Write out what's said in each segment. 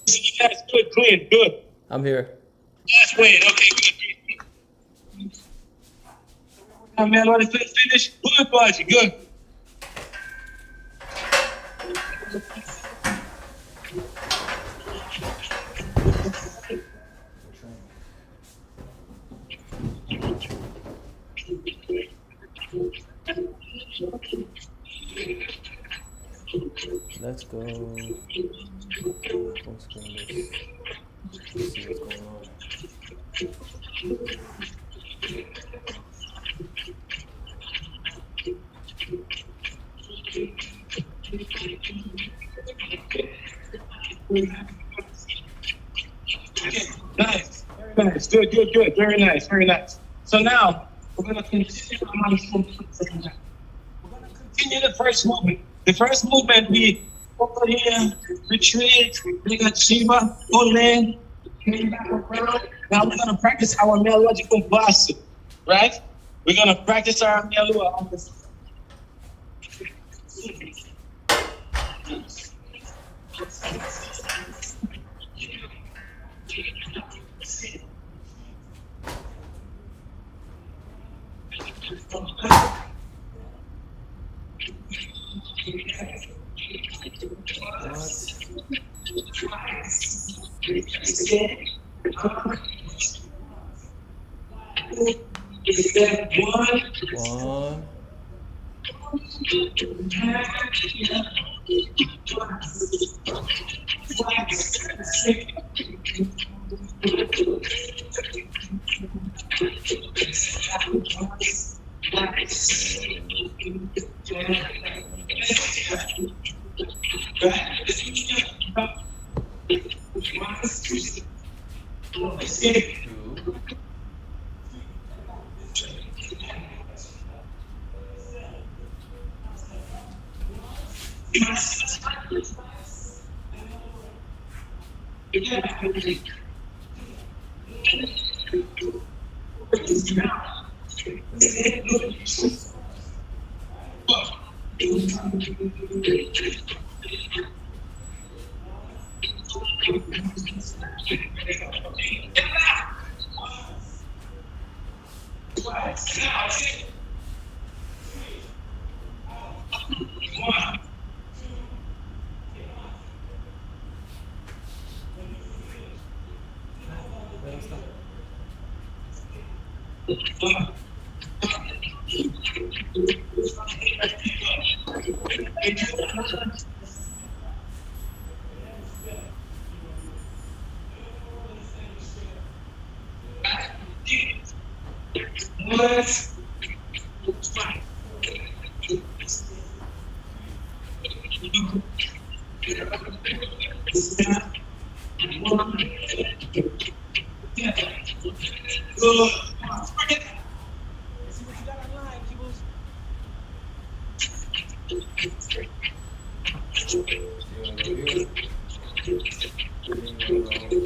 Yes, good, clean, good. I'm here. Yes, clean. Okay, good. Man, let it finish. Good, buddy. Good. Let's go full screen this. Let's see what's going on. Nice. Very nice. Good, good, good. Very nice. Very nice. So now we're gonna continue the first movement. The first movement we over here, retreat, we got Shiva, hold in, came back around. Now we're gonna practice our melodical basu, right? We're gonna practice our melua on this. One. Two.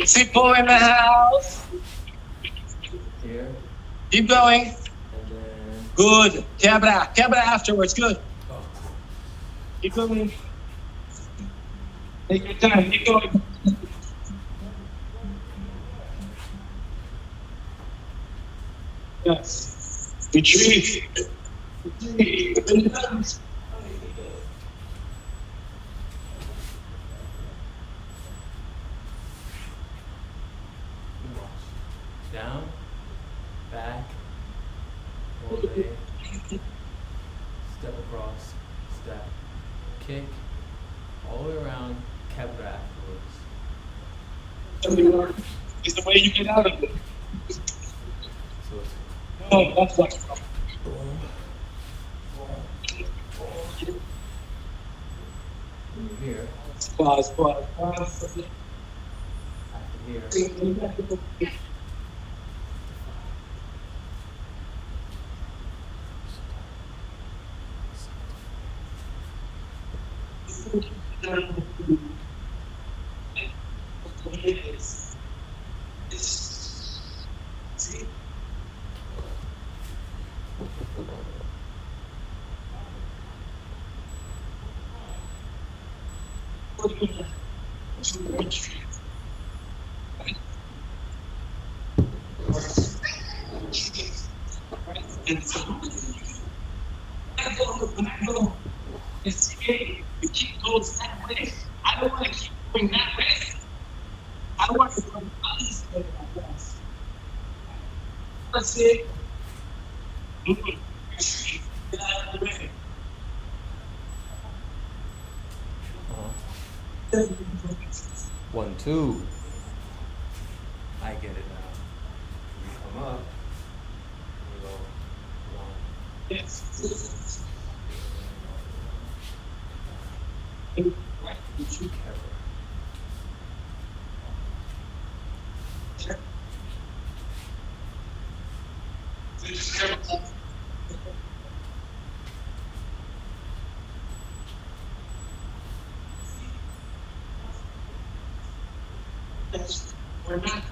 Simple in the house. Here. Keep going. And then. Good. Quebra. Quebra afterwards. Good. Oh. Keep going. Take your time. Keep going. Yes. Retreat. Retreat. Down, back, all day, step across, step, kick, all the way around, quebra afterwards. It's the way you get out of it. So it's No, that's like boom, boom, here, pause. after here. And so when I go and see, hey, the kick goes that way. I don't want to keep going that way. I want to go this way like this. That's it. Get out of the way. Uh-huh. 1, 2. I get it now. We come up. We go 1. Yes. We're not.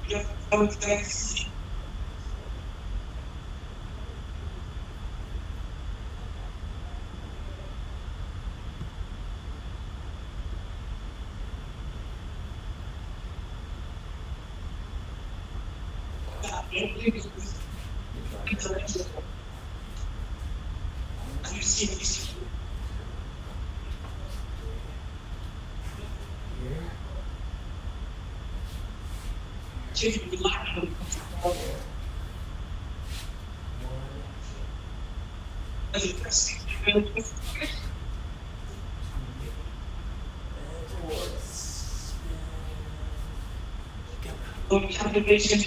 You have to come to that seat. As you see, you rely on the as a person. Captivation.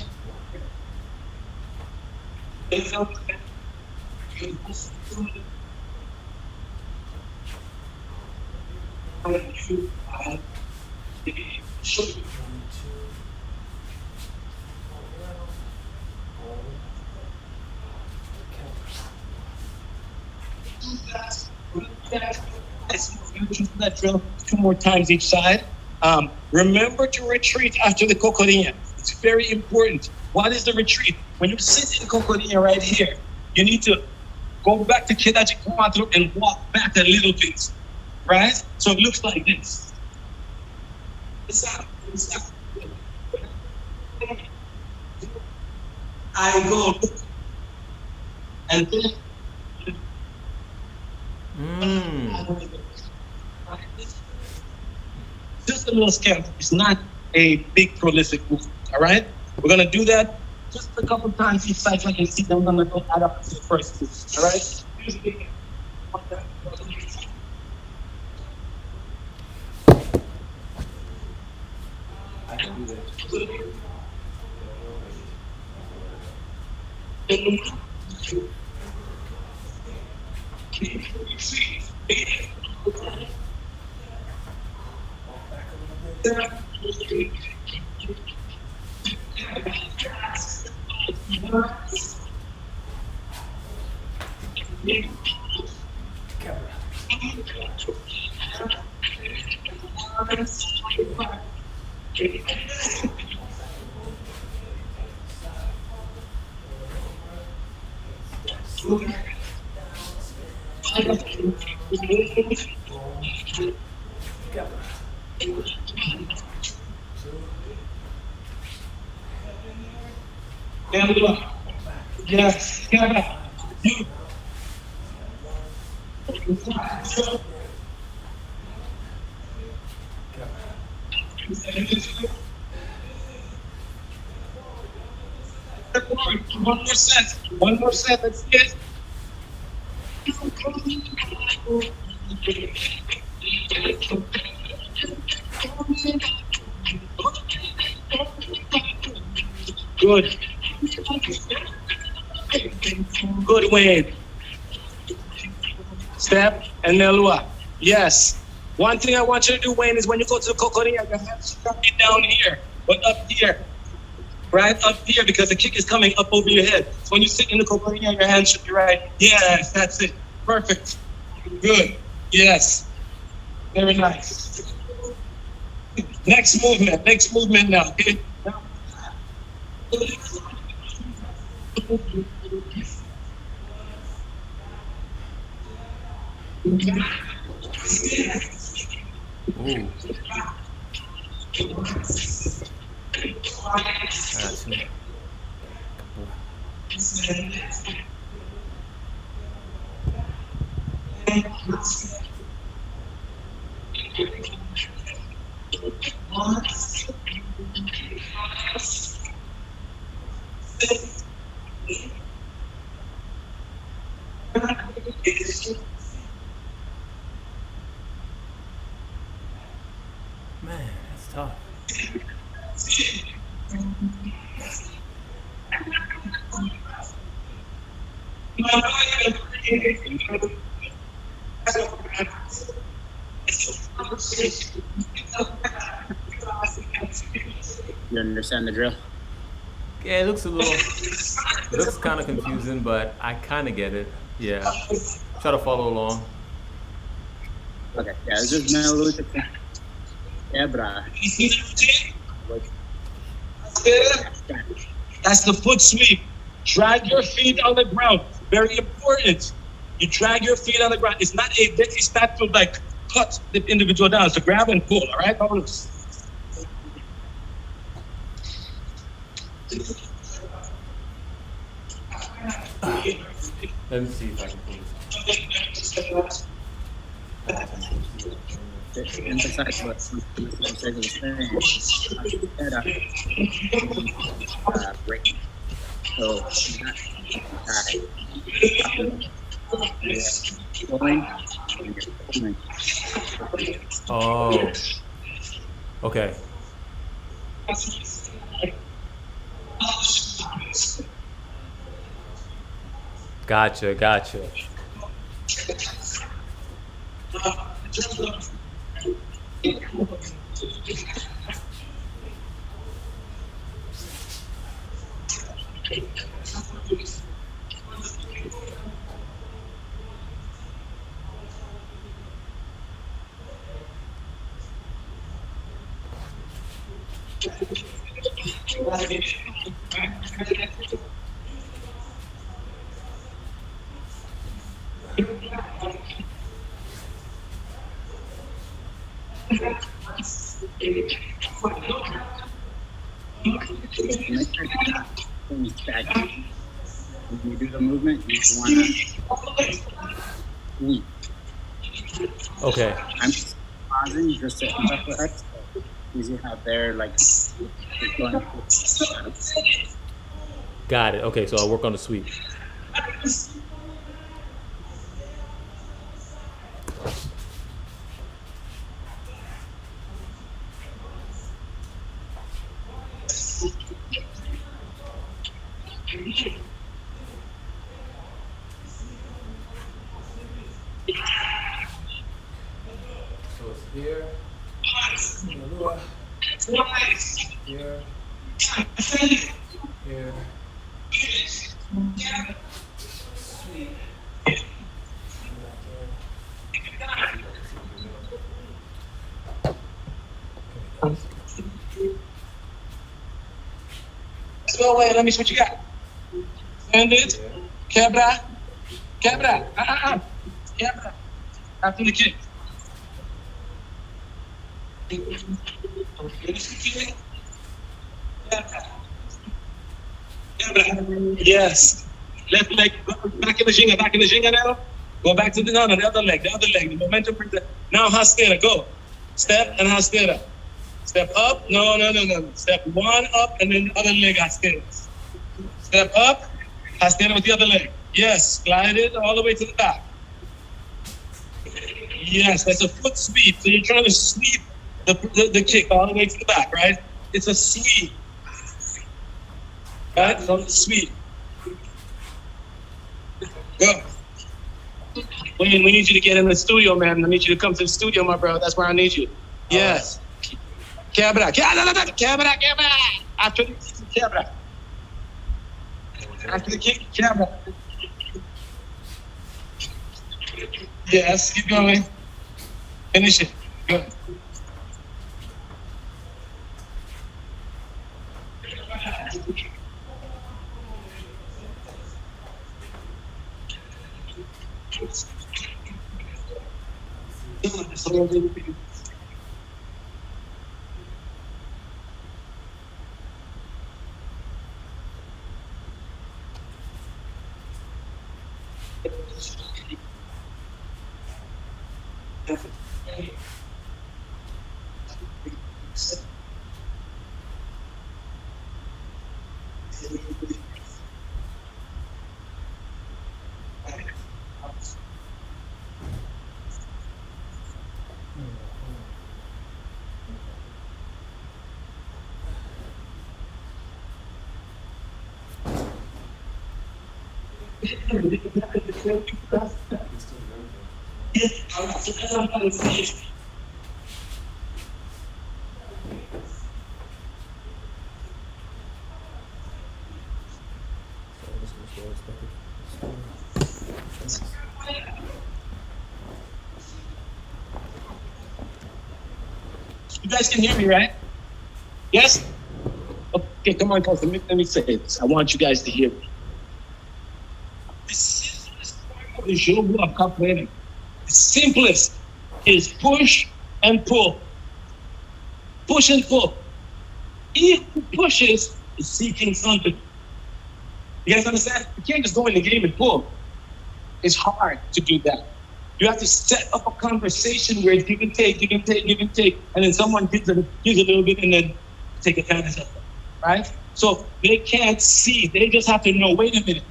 Let's do that drill 2 more times each side. Remember to retreat after the cocorinha. It's very important. What is the retreat? When you sit in cocorinha right here, you need to go back to queda de quatro and walk back a little bit, right? So it looks like this. I go, and then just a little scam. It's not a big prolific movement. All right, we're gonna do that just a couple times each cycle. You see them gonna go add up to the first move. All right. I can do that. Yes, One more set. One more set. Let's see it. Good. Good, Wayne. Step and Nelua. Yes. One thing I want you to do, Wayne, is when you go to the cocorinha, your hands should not be down here, but up here. Right up here, because the kick is coming up over your head. So when you sit in the cocorinha, your hands should be right. Yes, that's it. Perfect. Good. Yes. Very nice. Next movement. Next movement now. Okay. Ooh. That's me. Man, that's tough. You understand the drill? Yeah, it looks a little, it looks kind of confusing, but I kind of get it. Yeah. Try to follow along. Okay, yeah, it's just melodic. Quebra. That's the foot sweep. Drag your feet on the ground. Very important. You drag your feet on the ground. It's not to like cut the individual down. It's to grab and pull. All right, Paulus? Let me see if I can pull this. Emphasize what Mr. was saying. Break. So, pulling. Oh. Okay. Gotcha. When you do the movement, you want to sweep. Okay. I'm pausing just to emphasize. Easy how they're like going. Got it. Okay, so I'll work on the sweep. So it's here. Here. Here. Sweep. Let's go away. Let me see what you got. Send it. Quebra. Quebra. After the kick. Yes. Left leg, back in the jinga now. Go back to the other leg. The momentum. Now hastera, go. Step and hastera. Step up. No. Step one up and then the other leg hastera. Step up, hastera with the other leg. Yes, glide it all the way to the back. Yes, that's a foot sweep. So you're trying to sweep the kick all the way to the back, right? It's a sweep. Right? So sweep. Go. We need you to get in the studio, man. I need you to come to the studio, my bro. That's where I need you. Yes. Quebra. After the kick, quebra. After the kick, quebra. Yes, keep going. Finish it. Good. You guys can hear me, right? Yes? Okay, come on, guys. Let me say this. I want you guys to hear me. The simplest part of the jogo of capoeira, the simplest is push and pull. Push and pull. He who pushes is seeking something. You guys understand? You can't just go in the game and pull. It's hard to do that. You have to set up a conversation where you can take, and then someone gives a little bit and then take advantage of it, right? So they can't see. They just have to know, wait a minute.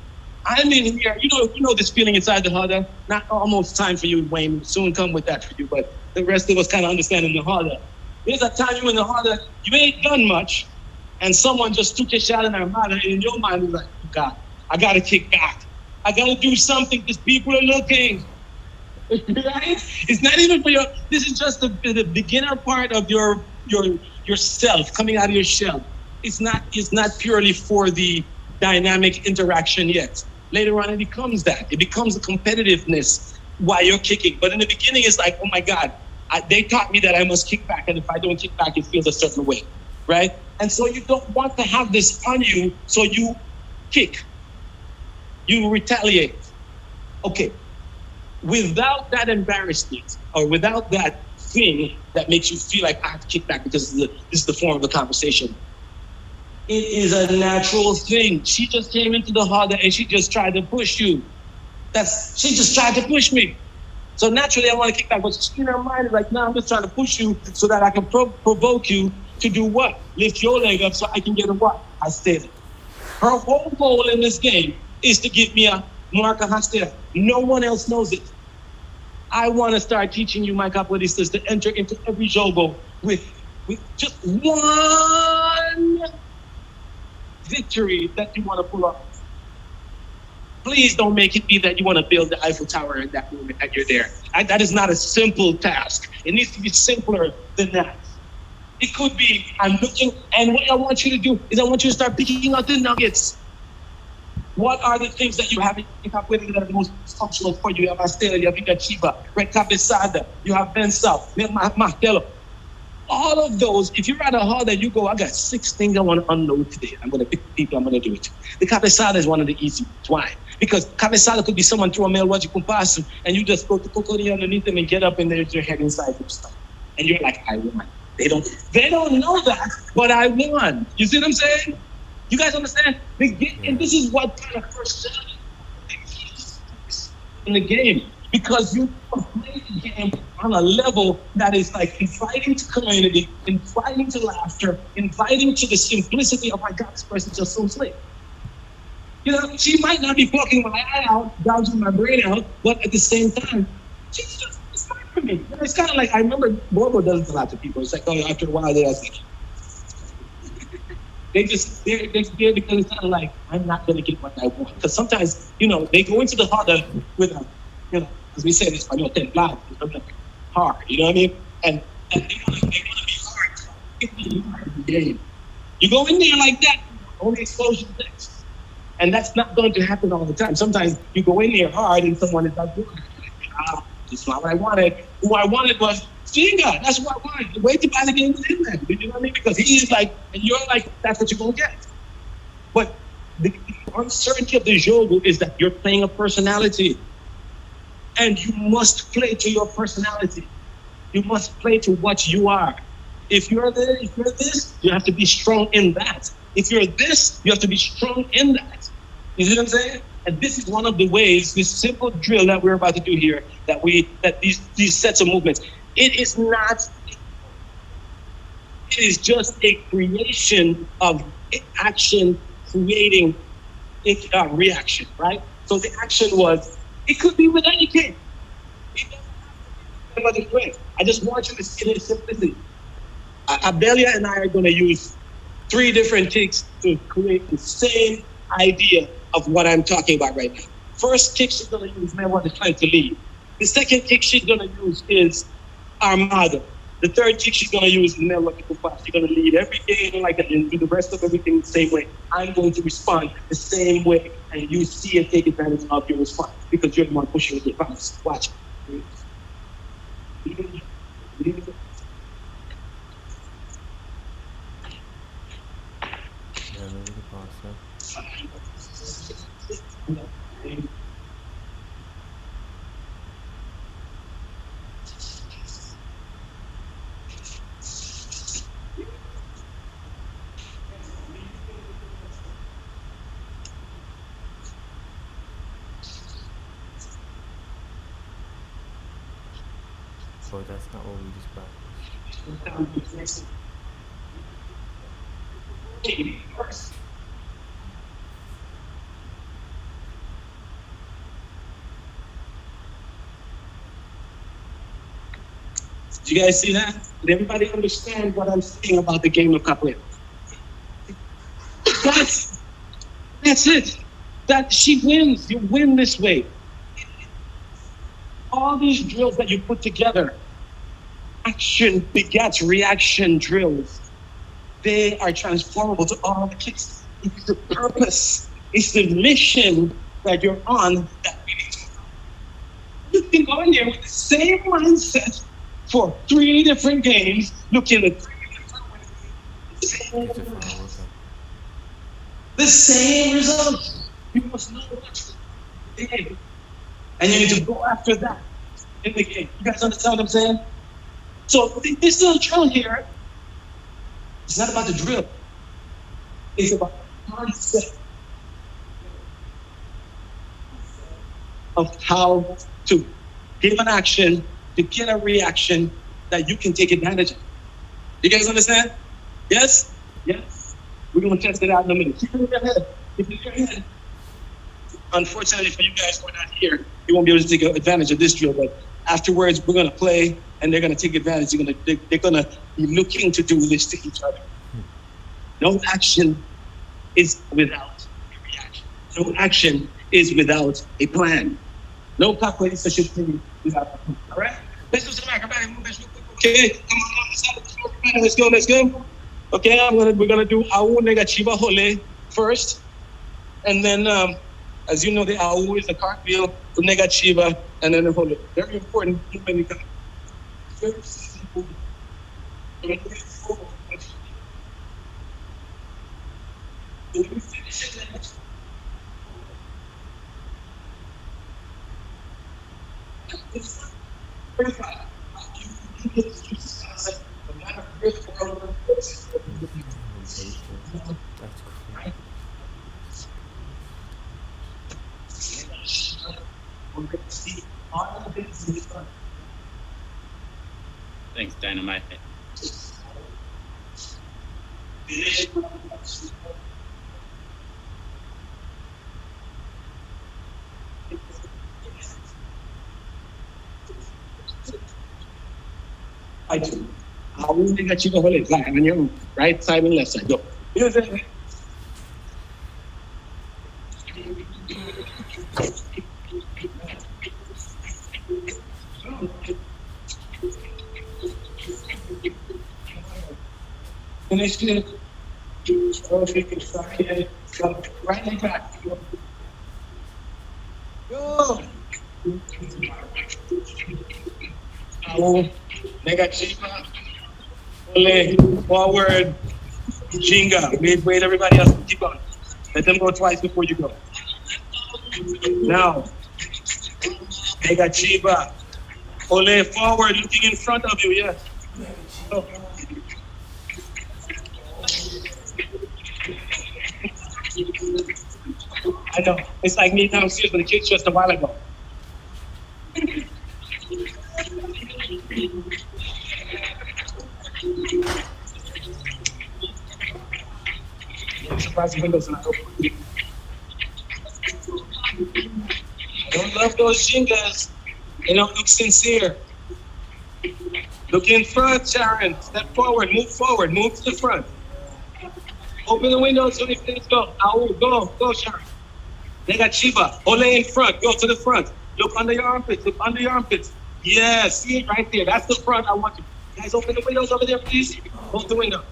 I'm in here. You know this feeling inside the huddle. Not almost time for you, Wayne. Soon come with that for you, but the rest of us kind of understand in the huddle. There's a time you in the huddle, you ain't done much, and someone just took a shot in their mouth, and in your mind, you're like, oh God, I got to kick back. I got to do something because people are looking. Right? It's not even for your. This is just the beginner part of your yourself coming out of your shell. It's not purely for the dynamic interaction yet. Later on, it becomes that. It becomes a competitiveness while you're kicking. But in the beginning, it's like, oh my God, they taught me that I must kick back, and if I don't kick back, it feels a certain way, right? And so you don't want to have this on you, so you kick, you retaliate. Okay. Without that embarrassment or without that thing that makes you feel like I have to kick back because this is the form of the conversation, it is a natural thing. She just came into the harder and she just tried to push you. She just tried to push me. So naturally I want to kick back, but she in her mind is like, no, I'm just trying to push you so that I can provoke you to do what? Lift your leg up so I can get a what? I stated. Her whole goal in this game is to give me a marca hastera. No one else knows it. I want to start teaching you, my capoeiristas, to enter into every jogo with just one victory that you want to pull off. Please don't make it be that you want to build the Eiffel Tower in that moment that you're there. That is not a simple task. It needs to be simpler than that. It could be, I'm looking, and what I want you to do is I want you to start picking out the nuggets. What are the things that you have in capoeira that are the most functional for you? You have Astela, you have Igachiba, Red Cabeçada, you have Benção, you have Martelo. All of those, if you're at a hall that you go, I got 6 things I want to unload today. I'm going to pick people, I'm going to do it. The Cabeçada is one of the easy ones. Why? Because Cabeçada could be someone through a melodic compass and you just go to Cocoria underneath them and get up and there's your head inside your stuff. And you're like, I won. They don't know that, but I won. You see what I'm saying? You guys understand? And this is what kind of personality in the game, because you play the game on a level that is like inviting to community, inviting to laughter, inviting to the simplicity of my God, this person's just so slick. You know, she might not be plucking my eye out, gouging my brain out, but at the same time, she's just smart for me. You know, it's kind of like, I remember Bobo does it a lot to people. It's like, oh, after a while, they're like, they're because it's kind of like, I'm not going to get what I want. Because sometimes, you know, they go into the harder with a, you know, as we say in Espanol, templado, hard, you know what I mean? And they want to be hard. You go in there like that, only explosion next. And that's not going to happen all the time. Sometimes you go in there hard and someone is like, this is not what I wanted. Who I wanted was Stinga. That's what I wanted. Wait to buy the game with him then. You know what I mean? Because he is like, and you're like, that's what you're going to get. But the uncertainty of the jogo is that you're playing a personality. And you must play to your personality. You must play to what you are. If you're this, you have to be strong in that. If you're this, you have to be strong in that. You see what I'm saying? And this is one of the ways, this simple drill that we're about to do here, that these sets of movements, it is not it is just a creation of action creating reaction, right? So the action was, it could be with any kid. It doesn't have to be with another friend. I just want you to see the simplicity. Abelia and I are going to use 3 different kicks to create the same idea of what I'm talking about right now. First kick she's going to use, man, what is trying to lead. The second kick she's going to use is Armada. The third kick she's going to use is Mel She's going to lead every game like that and do the rest of everything the same way. I'm going to respond the same way, and you see and take advantage of your response because you're the one pushing the bounce. Watch. Yeah, maybe the pasta. But that's not what we just practiced. Do you guys see that? Did everybody understand what I'm saying about the game of capoeira? That's it. That she wins. You win this way. All these drills that you put together, action begets reaction drills. They are transformable to all the kicks. It's the purpose. It's the mission that you're on that we need to. You can go in there with the same mindset for 3 different games, looking at 3 different ways. The same results. You must know what's the game. And you need to go after that in the game. You guys understand what I'm saying? So this little drill here, it's not about the drill. It's about the concept of how to give an action to get a reaction that you can take advantage of. You guys understand? Yes? Yes? We're going to test it out in a minute. Keep it in your head. Keep it in your head. Unfortunately for you guys who are not here, you won't be able to take advantage of this drill, but afterwards we're going to play and they're going to take advantage. They're going to be looking to do this to each other. No action is without a reaction. No action is without a plan. No capoeira session thing without a plan. All right? Let's do some acrobatic movements real quick. Okay, come on, let's go. Okay, we're gonna do Au Negativa Hole first, and then as you know, the Au is the cartwheel, the Negativa, and then the Hole. Very important when you come. Very simple. When we finish it, it's 35. You get this concept, but not a real world. That's We're going to see all the things in this one. Thanks, Dynamite. I do. I will negative Hole like on your right side and left side. Go. Finish it. Right leg back. Go. Au, Negativa, Hole, forward, Jinga. Wait, everybody else, keep on. Let them go twice before you go. Now, Negativa, Hole, forward, looking in front of you, yes. Go. I know, it's like me downstairs when the kids just a while ago. I'm surprised the windows are not open. I don't love those jingas. They don't look sincere. Look in front, Sharon. Step forward, move to the front. Open the windows when you finish. Go. Go, Sharon. Negativa. Ole in front. Go to the front. Look under your armpits. Yeah, see it right there. That's the front. I want you. Guys, open the windows over there, please. Close the window.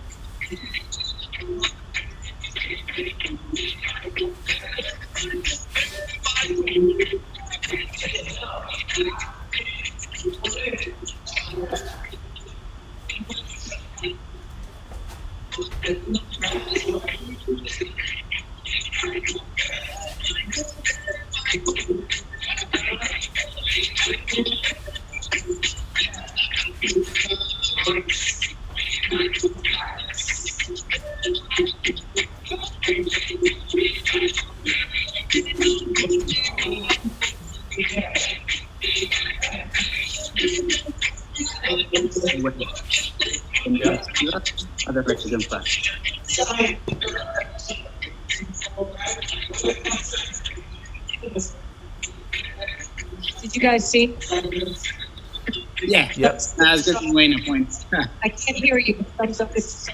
Other Mexican flags. Did you guys see? Yeah. Yep. I was just waiting a point. I can't hear you. Thumbs up is.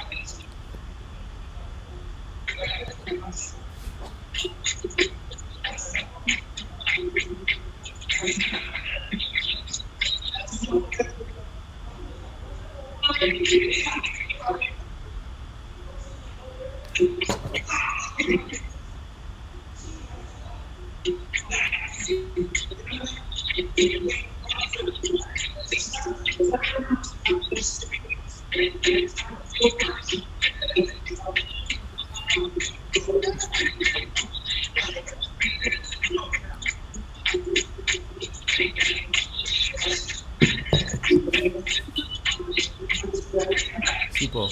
People.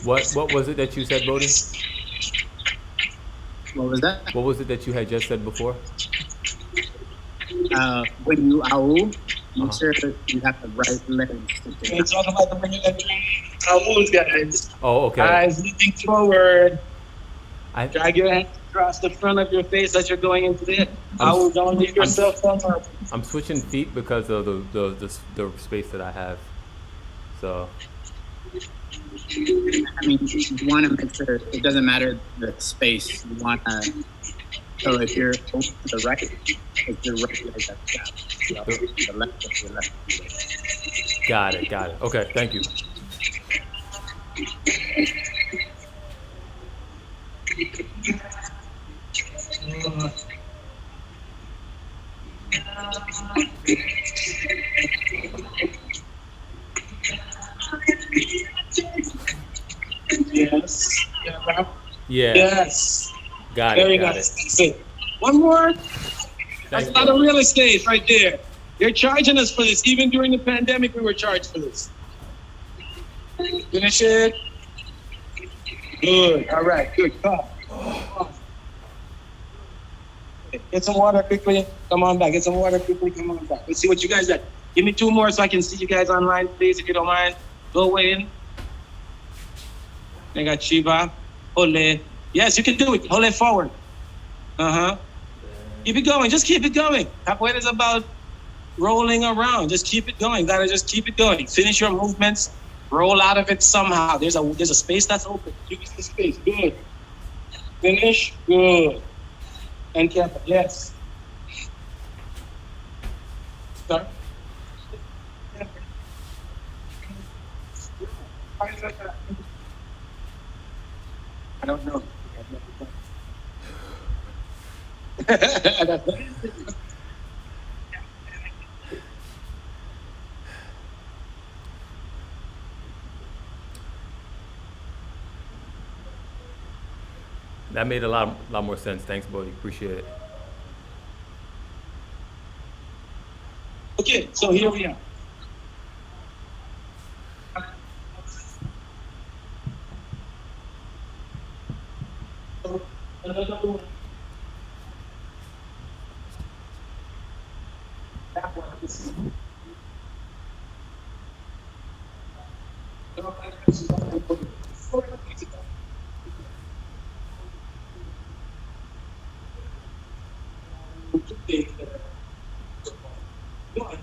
What was it that you said, Bodie? What was that? What was it that you had just said before? When you owl, make sure that you have the right legs. We're talking about the when you owls, guys. Oh, okay. Eyes looking forward. I Drag your hands across the front of your face as you're going into the owl. Don't leave yourself on top. I'm switching feet because of the space that I have. So I mean, you want to make sure it doesn't matter the space. You want to. So if you're over to the right, it's your right leg that's down. So the left is your left. got it. Okay, thank you. Yes. Yeah. Yes. Got it. Very Got nice. it. That's it. One more. That's Thank a lot you. of real estate right there. They're charging us for this. Even during the pandemic, we were charged for this. Finish it. Good. All right. Good. Come on. Get some water quickly. Come on back. Get some water quickly. Come on back. Let's see what you guys got. Give me 2 more so I can see you guys online, please, if you don't mind. Go away in. I got Chiba. Ole. Yes, you can do it. Ole forward. Keep it going. Just keep it going. Capoeira is about rolling around. Just keep it going. Gotta just keep it going. Finish your movements. Roll out of it somehow. There's a space that's open. Use the space. Good. Finish. Good. And careful. Yes. Start. I don't know. That made a lot more sense. Thanks, Bodhi. Appreciate it. Okay, so here we are. Another one. That one is. One.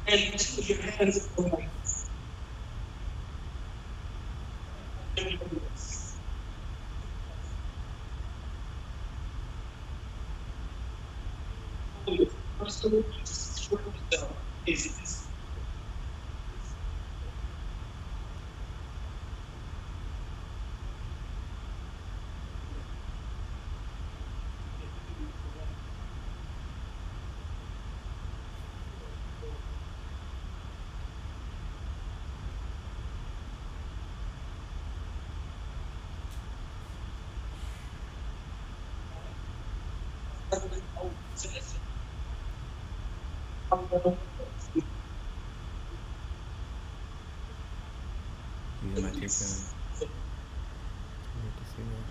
And put your hands like this. First of all, just short yourself is this. Using my tape gun. Need to see that.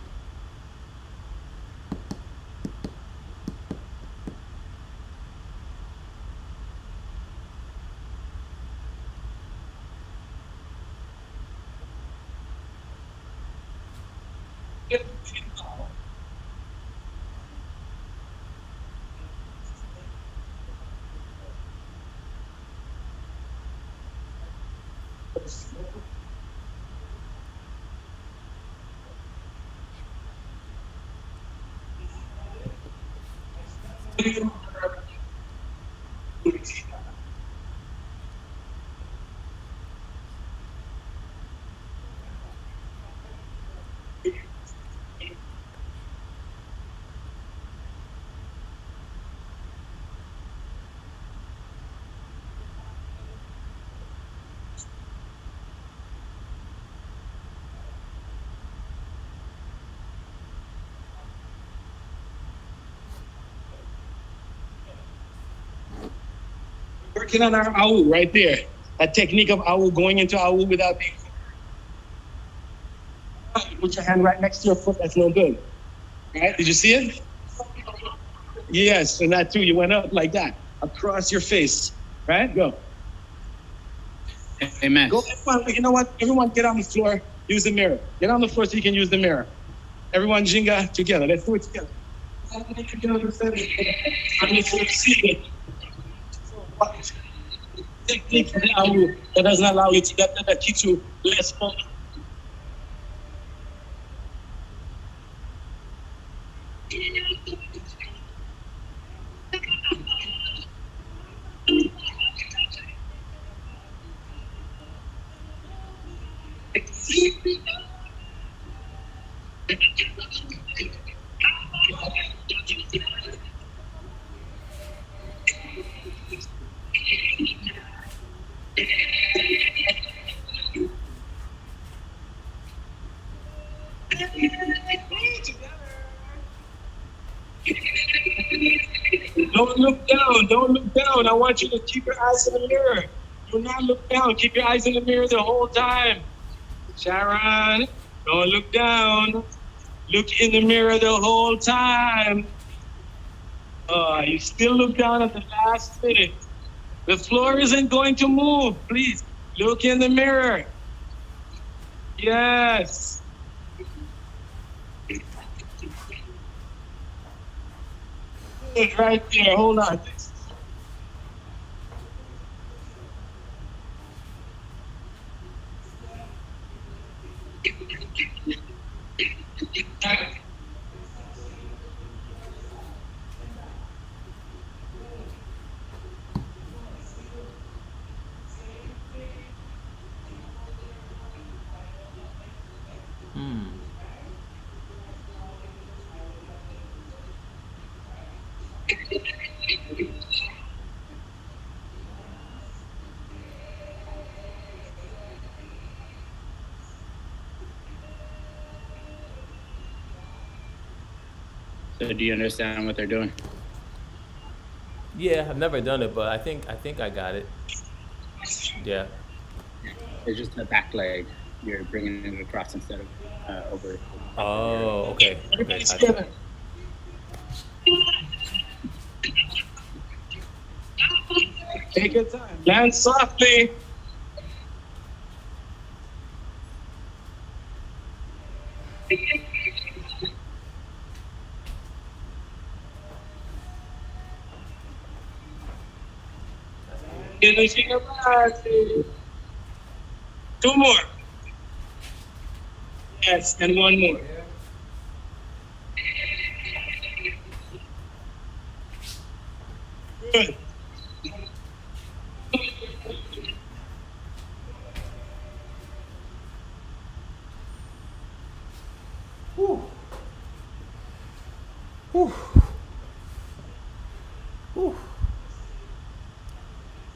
Working on our AU right there. That technique of AU, going into AU without being. Put your hand right next to your foot. That's no good. Right? Did you see it? Yes, and that too. You went up like that, across your face. Right? Go. Amen. Go. You know what? Everyone get on the floor. Use the mirror. Get on the floor so you can use the mirror. Everyone jinga together. Let's do it together. I need to see it. Technique that doesn't allow you to get that keeps you less fun. Don't look down. Don't look down. I want you to keep your eyes in the mirror. Do not look down. Keep your eyes in the mirror the whole time. Sharon, don't look down. Look in the mirror the whole time. You still look down at the last minute. The floor isn't going to move. Please look in the mirror. Yes. Good, right there. Hold on. So do you understand what they're doing? Yeah, I've never done it, but I think I got it. Yeah. It's just the back leg. You're bringing it across instead of over the top of your. Oh, okay. Okay, Everybody gotcha. together. Take your time. Land softly. Finishing a party. Two more. Yes, and one more. Good. Whew. Whew. Whew.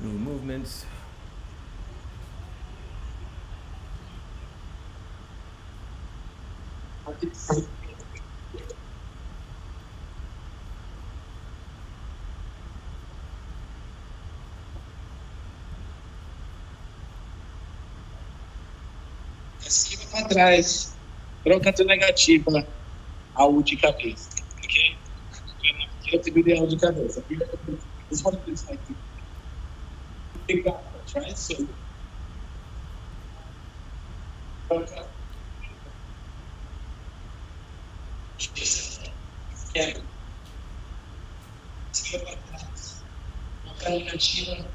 New movements. Esquiva para trás. Troca tua negativa. Algo de cabeça. Ok? Tira o ideal de cabeça. This one is like big backwards, right? So. Troca. Yeah. Esquiva para trás. Troca a negativa.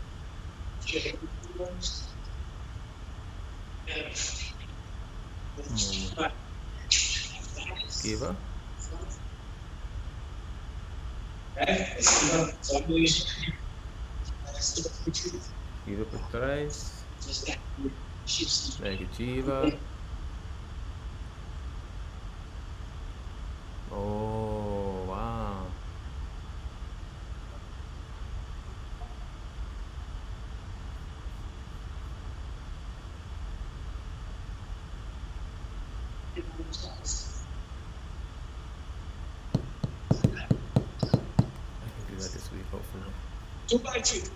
Esquiva. Esquiva por trás. Negativa. Oh, wow. I can do that this week, hopefully. 2 by 2.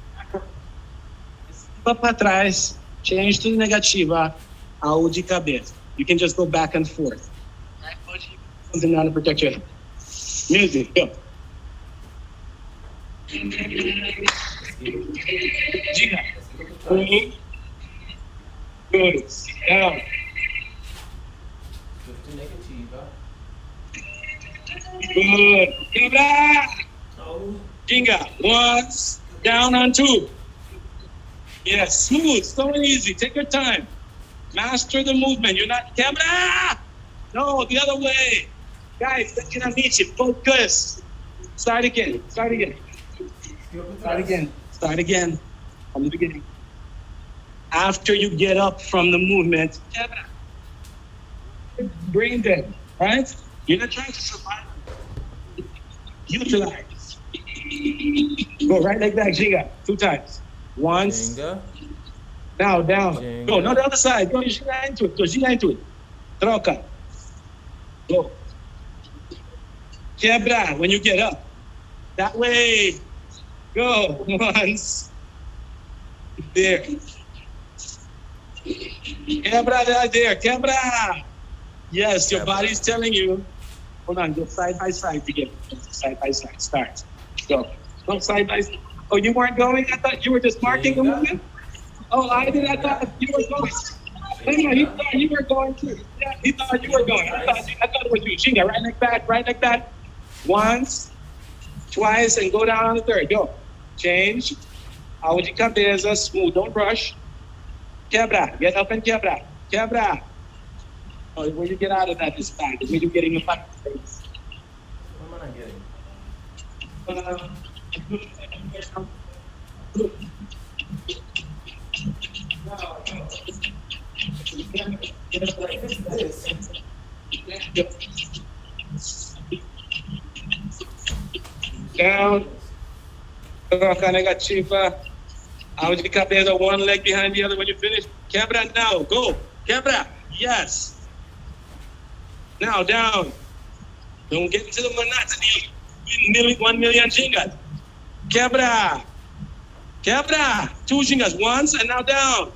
Esquiva para trás. Change to negativa. Algo de cabeça. You can just go back and forth. Something down to protect your head. Music, go. Diga. Good. Sit down. Shift to negativa. Good. Quebra. Oh. Ginga. Once. Down on 2. Yes, smooth, slow and easy. Take your time. Master the movement. You're not quebra. No, the other way. Guys, let's get on each. Focus. Start again. Start again. Start again. Start again. From the beginning. After you get up from the movement, quebra. Brain dead, right? You're not trying to survive. Utilize. Go right leg back, Ginga. 2 times. Once. Jenga. Now, down. Jenga. Go, not the other side. Go, ginga into it. Go, ginga into it. Troca. Go. Quebra when you get up. That way. Go. Once. There. Quebra there. Quebra. Yes, your body's telling you. Hold on. Go side by side together. Side by side. Start. Go. Go side by side. Oh, you weren't going? I thought you were just marking the movement? Oh, I thought you were going. No, he thought you were going too. Yeah, he thought you were going. I thought it was you. Ginga, right like that. Once, twice, and go down on the third. Go. Change. Algo de cabeça, smooth. Don't rush. Quebra. Get up and quebra. Quebra. Oh, when you get out of that, it's bad. When you're getting a back. What am I not getting? Down. Troca negativa. Out de cabeça, one leg behind the other when you finish. Quebra now. Go. Quebra. Yes. Now down. Don't get into the monotony of 1 million jingles. Quebra. Quebra. 2 jingles. Once and now down.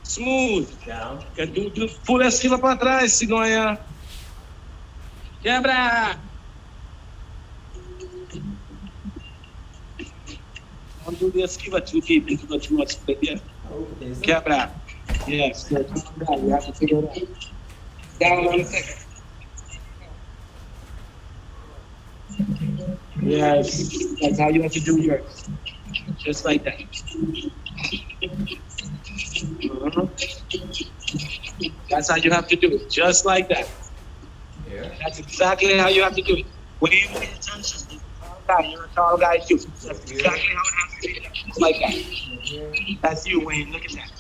Smooth. Down. Do full esquiva para trás, Sigonha. Quebra. Don't do the esquiva too deep into the too much. Yeah. Quebra. Yes. Good. You have to figure it out. Down 1 second. Yes. That's how you have to do yours. Just like that. That's how you have to do it. Just like that. Yeah. That's exactly how you have to do it. Wayne, pay attention. You're a tall guy too. That's exactly how it has to be. Just like that. That's you, Wayne. Look at that.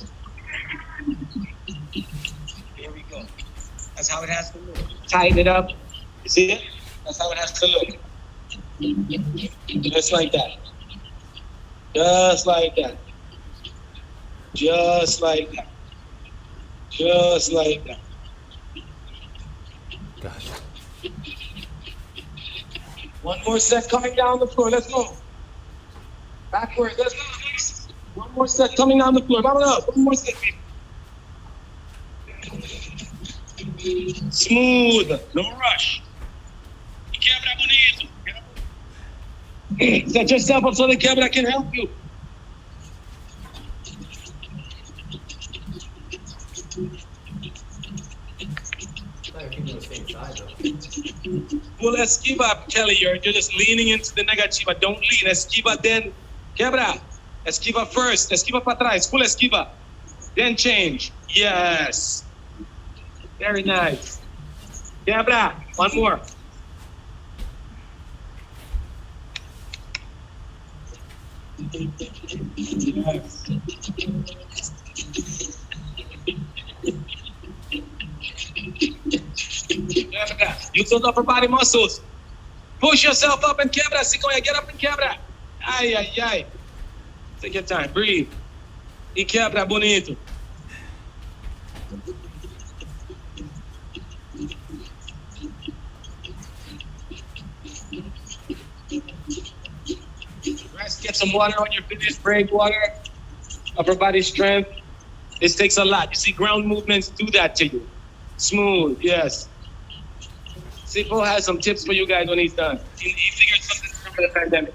There we go. That's how it has to look. Tighten it up. You see it? That's how it has to look. Just like that. Just like that. Just like that. Just like that. Gosh. One more set coming down the floor. Let's go. Backwards. Let's go. One more set coming down the floor. Vamos. One more set, people. Smooth. No rush. Quebra bonito. Set yourself up so the quebra can help you. Full esquiva, Kelly. You're just leaning into the negativa. Don't lean. Esquiva, then quebra. Esquiva first. Esquiva para trás. Full esquiva. Then change. Yes. Very nice. Quebra. One more. Yes. Use those upper body muscles. Push yourself up and quebra. Sigonha, get up and quebra. Ai, ai, ai. Take your time. Breathe. E quebra bonito. Rest. Get some water on your fitness break. Water. Upper body strength. This takes a lot. You see, ground movements do that to you. Smooth. Yes. Sipo has some tips for you guys when he's done. He figured something out for the pandemic.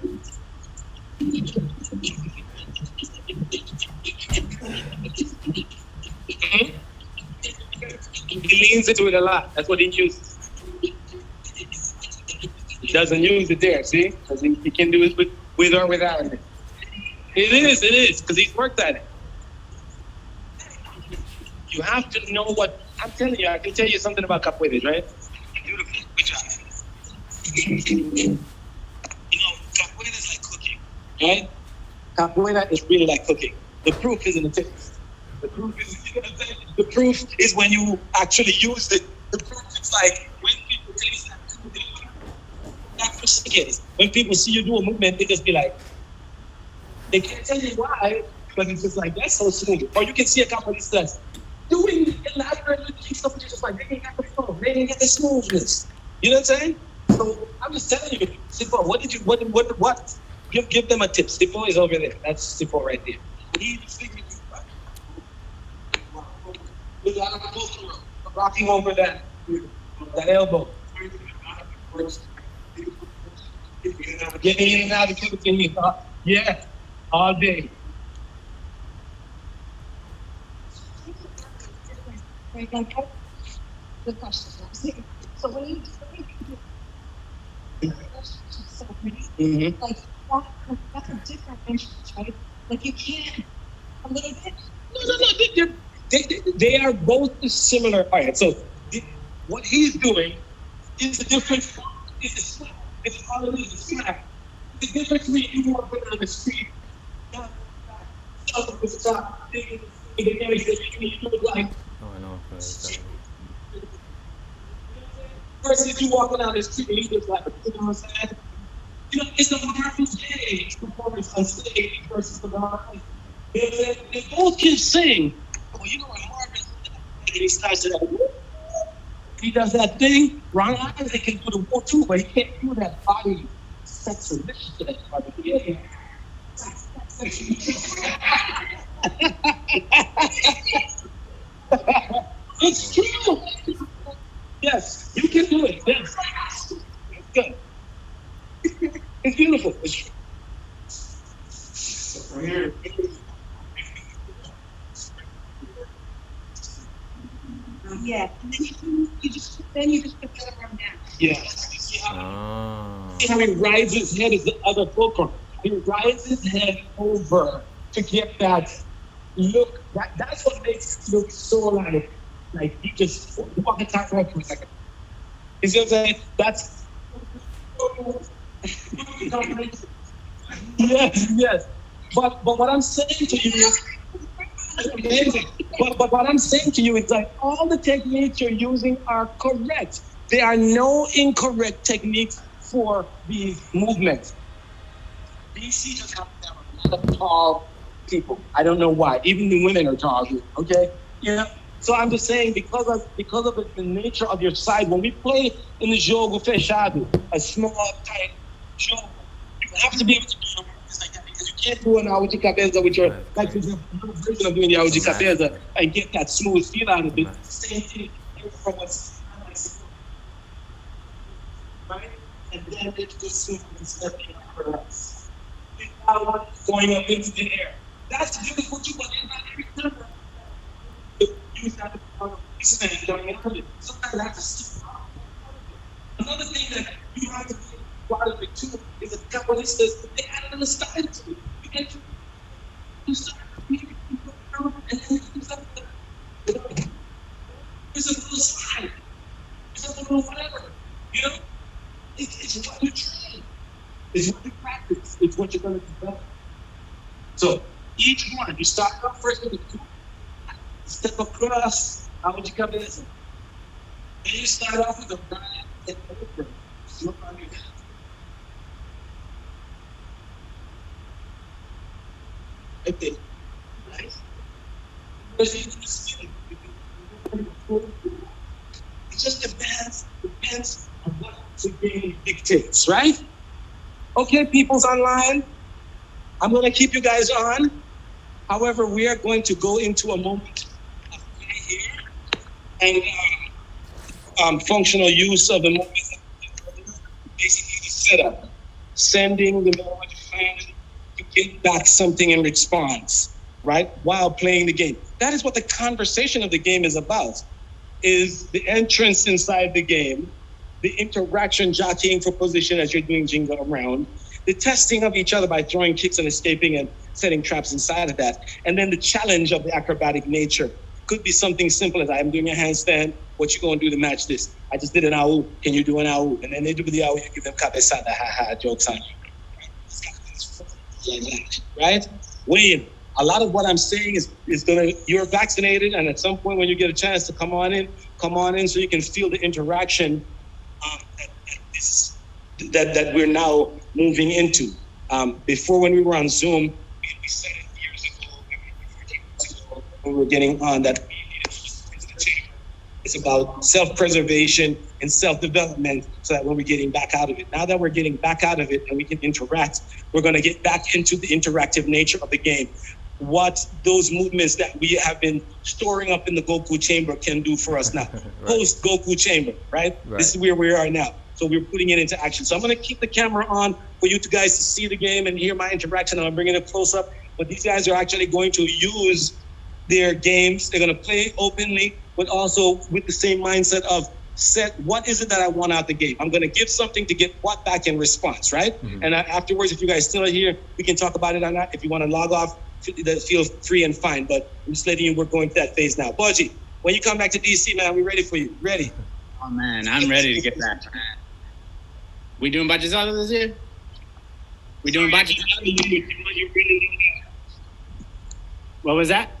He leans into it a lot. That's what he uses. He doesn't use it there, see? Because he can do it with or without it. It is, because he's worked at it. You have to know what, I'm telling you, I can tell you something about capoeira, right? Beautiful. Good job. You know, capoeira is like cooking, right? Capoeira is really like cooking. The proof is in the taste. The proof is when you actually use it. The proof is like when people taste that food, that's what it is. When people see you do a movement, they just be like, they can't tell you why, but it's just like, that's so smooth. Or you can see a capoeirista doing elaborate stuff, which is just like, they didn't get the flow, they didn't get the smoothness. You know what I'm saying? So I'm just telling you, Sipo, what? Give them a tip. Sipo is over there. That's Sipo right there. Rocking over that elbow. Getting in and out of the yeah, all day. Good question. So when you like that's a different entrance, right? Like you can't a little bit. No. They are both similar. All right. So what he's doing is a different. It's a slap. It's all it is. A slap. The difference between you walking on the street. Oh, I know. Versus you walking down the street and you look like, you know what I'm saying? You know, it's the Marvin Gaye performance on stage versus the Marvin. They both can sing. Well, you know when Marvin and he starts to that, He does that thing. Ron Isaac can do the war too, but he can't do that body sex submission to that body. Yeah. It's true. Yes, you can do it. Yes. It's good. It's beautiful. It's true. Here. Yeah, and then you just put the other arm down. Yes. Oh. See how he rides his head is the other fulcrum. He rides his head over to get that look. That's what makes it look so like he just walk the tightrope for a second. You see what I'm saying? That's yes. But what I'm saying to you is amazing. But what I'm saying to you is like all the techniques you're using are correct. There are no incorrect techniques for these movements. DC just happens to have a lot of tall people. I don't know why. Even the women are tall here, okay? Yeah. So I'm just saying because of the nature of your side, when we play in the jogo fechado, a small, tight jogo, you have to be able to do the movements like that because you can't do an out de cabeça with your, like there's a little version of doing the out de cabeça and get that smooth feel out of it. Same thing from what's right? And then it's just simply stepping up for us. Going up into the air. That's beautiful too, but not every time. Use that to stand going out of it. Sometimes I have to sit. Another thing that you have to be part of it too is that Capoeiristas, they added an style to it. You get to do something, and then you do something. It's a little slide. It's a little whatever. You know? It's what you train. It's what you practice. It's what you're going to develop. So each one, you start off first with the two. Step across, out de cabeça. Then you start off with a right and over. Look on your head. Right there. Right? It just depends on what the game dictates, right? Okay, people's online. I'm going to keep you guys on. However, we are going to go into a moment of play here and functional use of the movement. Basically, the setup, sending the mode to get back something in response, right? While playing the game. That is what the conversation of the game is about. Is the entrance inside the game, the interaction, jockeying for position as you're doing jingle around, the testing of each other by throwing kicks and escaping and setting traps inside of that, and then the challenge of the acrobatic nature. Could be something simple as I'm doing a handstand, what you gonna do to match this? I just did an AU, can you do an AU? And then they do the AU, you give them cabeçada, ha, jokes on you. Like that, right? Wayne, a lot of what I'm saying is you're vaccinated, and at some point when you get a chance to come on in so you can feel the interaction that we're now moving into. Before when we were on Zoom, we said it years ago, when we were getting on that it's about self-preservation and self-development so that when we're getting back out of it. Now that we're getting back out of it and we can interact, we're going to get back into the interactive nature of the game. What those movements that we have been storing up in the Goku chamber can do for us now. Right. Post Goku chamber, right? This is where we are now. So we're putting it into action. So I'm going to keep the camera on for you guys to see the game and hear my interaction. And I'm bringing it close up. But these guys are actually going to use their games. They're going to play openly, but also with the same mindset of what is it that I want out the game? I'm going to give something to get what back in response, right? Mm-hmm. And afterwards, if you guys still are here, we can talk about it or not. If you want to log off, feel free and fine. But I'm just letting you, we're going to that phase now. Budgie, when you come back to DC, man, we're ready for you. Ready? Oh, man, I'm ready to get back. We doing Bachizado this year? We doing Bachizado? What was that?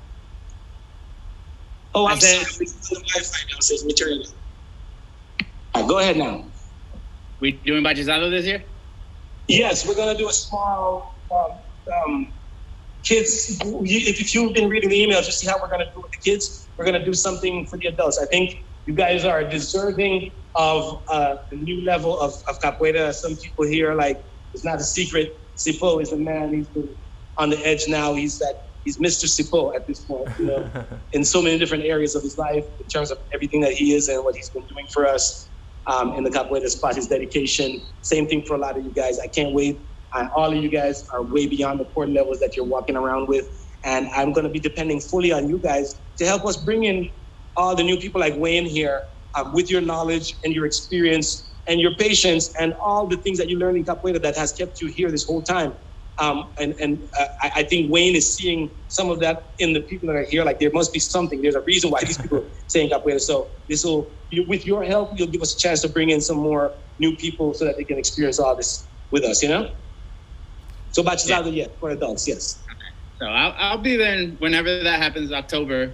Oh, I'm sorry. Says material. All right, go ahead now. We doing Bachizado this year? Yes, we're going to do a small kids. If you've been reading the emails, you see how we're going to do it with the kids. We're going to do something for the adults. I think You guys are deserving of a new level of capoeira. Some people here, like, it's not a secret. Sipo is a man. He's been on the edge now. He's Mr. Sipo at this point, you know, in so many different areas of his life in terms of everything that he is and what he's been doing for us in the capoeira spot, his dedication. Same thing for a lot of you guys. I can't wait. All of you guys are way beyond the court levels that you're walking around with. And I'm going to be depending fully on you guys to help us bring in all the new people like Wayne here with your knowledge and your experience and your patience and all the things that you learned in capoeira that has kept you here this whole time. I think Wayne is seeing some of that in the people that are here. Like, there must be something. There's a reason why these people are saying capoeira. So with your help, you'll give us a chance to bring in some more new people so that they can experience all this with us, you know? So bachillerato, yeah, for adults, yes. Okay. So I'll be there whenever that happens, October,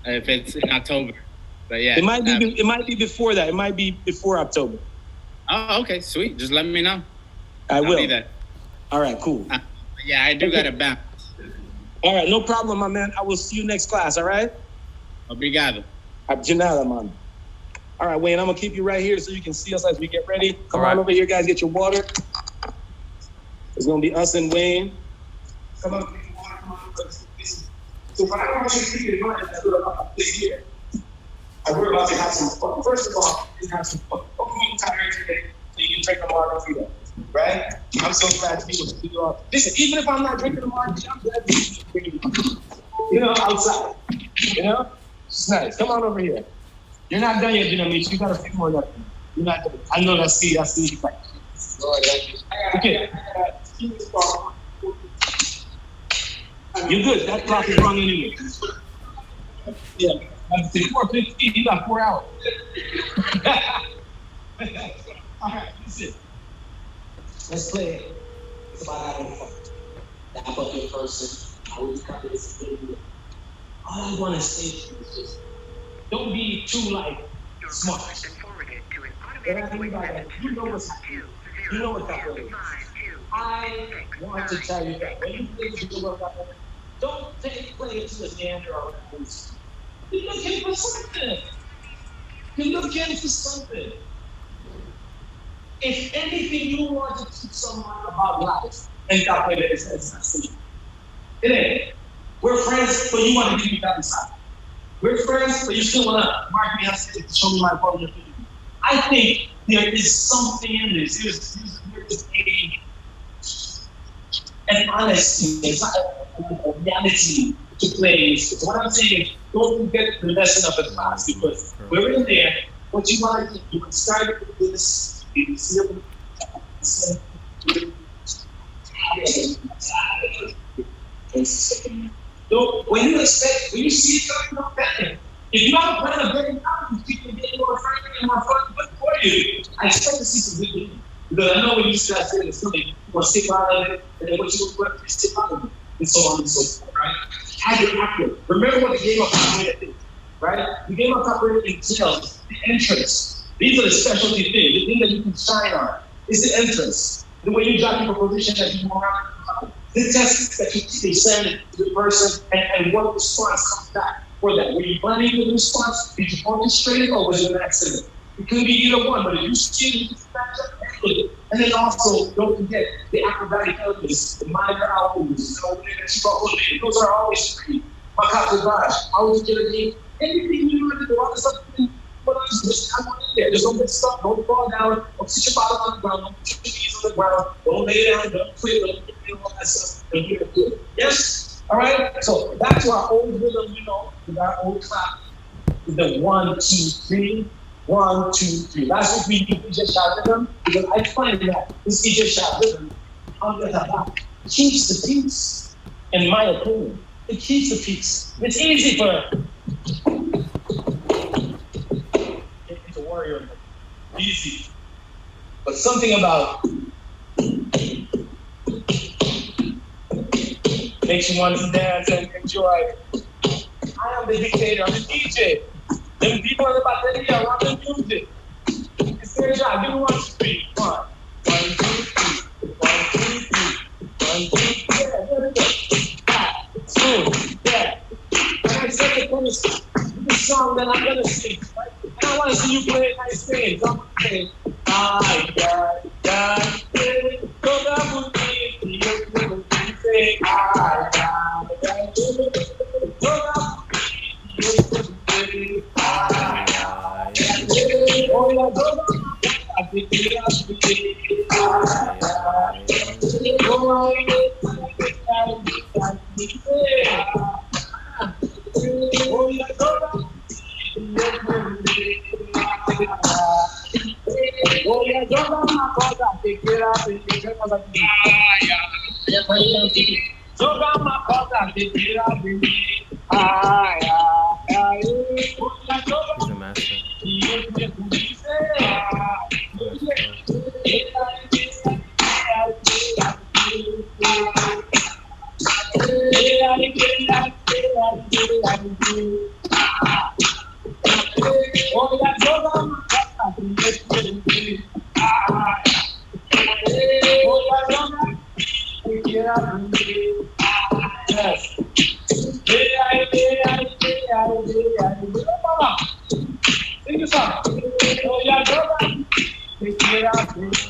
if it's in October. But yeah. It might be before that. It might be before October. Oh, okay, sweet. Just let me know. I'll be there. All right, cool. Yeah, I do gotta bounce. All right, no problem, my man. I will see you next class, all right? Obrigado. De nada, man. All right, Wayne, I'm gonna keep you right here so you can see us as we get ready. Come All on right. over here, guys, get your water. It's gonna be us and Wayne. Come on, get your water, come on. So what I want you to keep in mind is we're about this here. And we're about to have some fun. First of all, let's have some fun. Hopefully you're tired today, so you can drink the margarita, right? I'm so glad to be able to do all. Listen, even if I'm not drinking the margarita, I'm glad to be drinking the margarita. You know, outside. You know? It's nice. Come on over here. You're not done yet, Dynamite. You got a few more left. You're not done. I know that's the okay. You're good. That clock is wrong anyway. Yeah. That's 4:15. You got 4 hours. All right, listen. Let's play. It's about having fun. That up in person. I always cover this thing. All I want to say to you is just don't be too smart. When I think about that, you know what's happening. You know what that is. I want to tell you that when you think you look up, don't play it to the gander or whatever. You're looking for something. You're looking for something. If anything you want to teach someone about life, and Capoeira is not simple. It ain't. We're friends, but you want to give me that inside. We're friends, but you still want to mark me up to show me my brother. I think there is something in this. There's an honesty, there's a reality to plays. What I'm saying is, don't get the lesson of the class because we're in there. What you want to do, you can start with this. So when you see it coming up better, if you have a plan of getting out, you can get more friendly and more fun good for you. I expect to see some good things. Because I know when you start saying something, you want to stick out of it, and then what you want to stick out of it, and so on and so forth, right? As you're active, remember what the game of capoeira is, right? The game of capoeira entails the entrance. These are the specialty things, the thing that you can shine on. Is the entrance. The way you drop your position that you move around. The test that you send to the person and what response comes back for that. Were you planning the response? Did you orchestrate it or was it an accident? It could be either one, but if you see it, you can match up and and then also, don't forget the acrobatic elements, the minor albums, those are always free. Macaco Bash, always get a game. Anything you want to do, all the stuff, just come on in there. Just don't get stuck, don't fall down, don't sit your bottom on the ground, don't put your knees on the ground, don't lay down, don't quit, don't do all that stuff, and you're good. Yes? All right? So back to our old rhythm, with our old clap, with the 1, 2, 3. 1, 2, 3. Last week we did EJ shot rhythm because I find that this EJ shot rhythm keeps the peace, in my opinion. It keeps the peace. It's easy for it's a warrior. Easy. But something about makes you want to dance and enjoy. I am the dictator, I'm the DJ. Them people in the bateria want the music. It's their job. Give me 1, 2, 3. 1, 1, 2, 3. 1, 2, 3. 1, 2, 3. Yeah, there we go. Smooth. Yeah. When I say the finish, this song that I'm gonna sing, right? And I say, come on, say, ay, ay, ay, toda bonita, eu quero dizer, ay, ay, ay, toda bonita, eu quero dizer, ay, ay, ay, olha, toda a vida, ay, ay, olha, toda Olha, joga uma coisa que queira pedir, joga uma coisa que queira pedir, ai, ai, ai, olha, joga He's a master. e eu quero dizer, olha, joga uma coisa que eu quero pedir, olha, joga que queira pedir, yes. Sing the song. Oh, yeah, joga que queira pedir.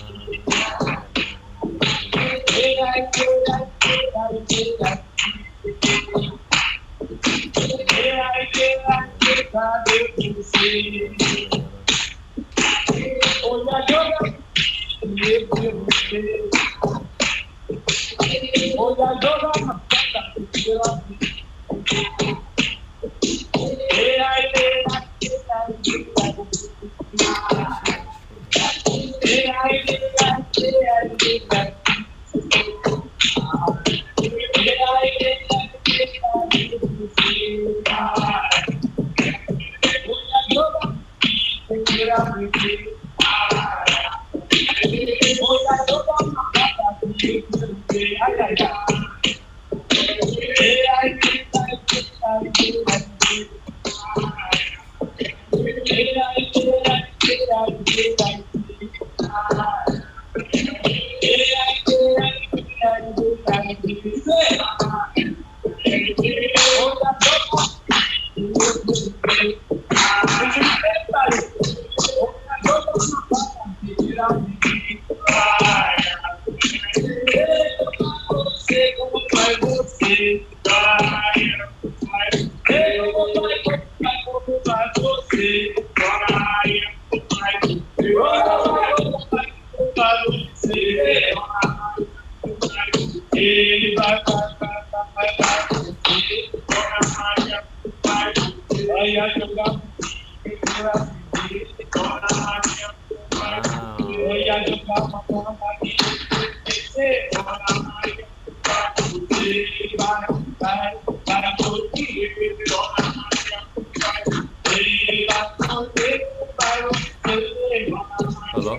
Hello?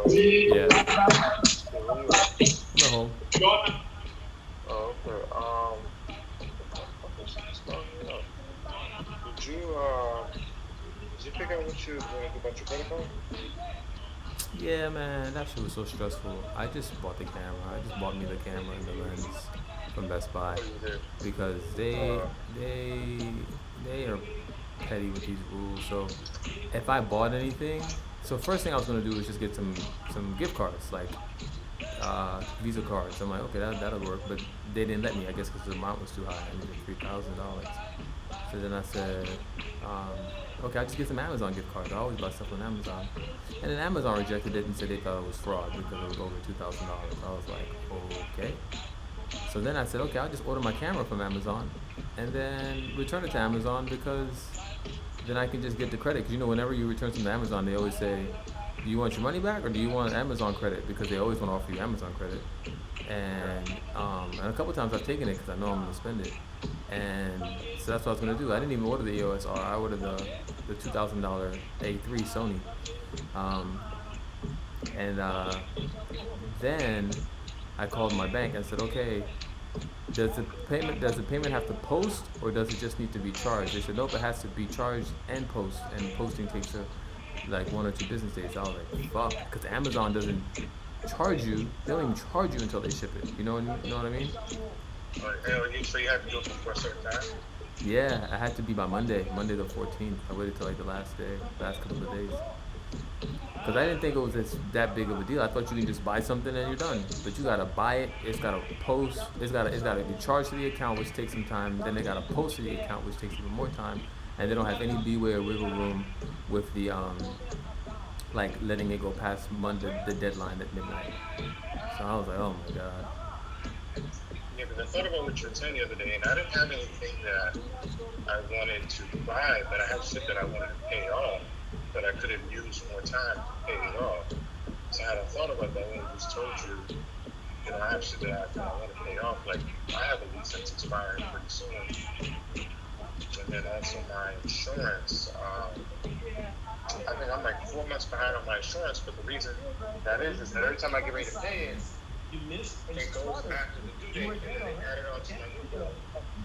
Yeah. I'm at home. Oh, okay. Did you figure out what you want to do about your credit card? Yeah, man, that shit was so stressful. I just bought the camera. I just bought me the camera and the lens from Best Buy Oh, you did. because they are petty with these rules. So if I bought anything, so first thing I was gonna do is just get some gift cards like Visa cards. I'm like, okay, that'll work, but they didn't let me. I guess because the amount was too high. I needed $3,000. So then I said, okay, I'll just get some Amazon gift cards. I always buy stuff on Amazon. And then Amazon rejected it and said they thought it was fraud because it was over $2,000. I was like, okay. So then I said, okay, I'll just order my camera from Amazon and then return it to Amazon because then I can just get the credit. Because, you know, whenever you return something to Amazon, they always say, do you want your money back or do you want Amazon credit? Because they always want to offer you Amazon credit. And a couple times I've taken it because I know I'm going to spend it. And so that's what I was going to do. I didn't even order the EOS R. I ordered the $2,000 A3 Sony. Then I called my bank and said, okay, does the payment have to post or does it just need to be charged? They said, nope, it has to be charged and post, and posting takes like 1 or 2 business days. I was like, fuck, because Amazon doesn't charge you. They don't even charge you until they ship it. You know what I mean? So you have to do it for a certain time? Yeah, I had to be by Monday, Monday the 14th. I waited till like the last day, last couple of days. Because I didn't think it was that big of a deal. I thought you can just buy something and you're done. But you gotta buy it. It's gotta post. It's gotta be charged to the account, which takes some time. Then they gotta post to the account, which takes even more time. And they don't have any leeway or wiggle room with the like letting it go past Monday, the deadline at midnight. So I was like, oh my god. Yeah, because I thought about what you were saying the other day, and I didn't have anything that I wanted to buy, but I had shit that I wanted to pay off, but I could have used more time to pay it off. So I hadn't thought about that when I just told you, I have shit that I want to pay off. Like, I have a lease that's expiring pretty soon. And then also my insurance. I think I'm like 4 months behind on my insurance, but the reason that is that every time I get ready to pay it, it goes after the due date, and then they add it on to my new bill.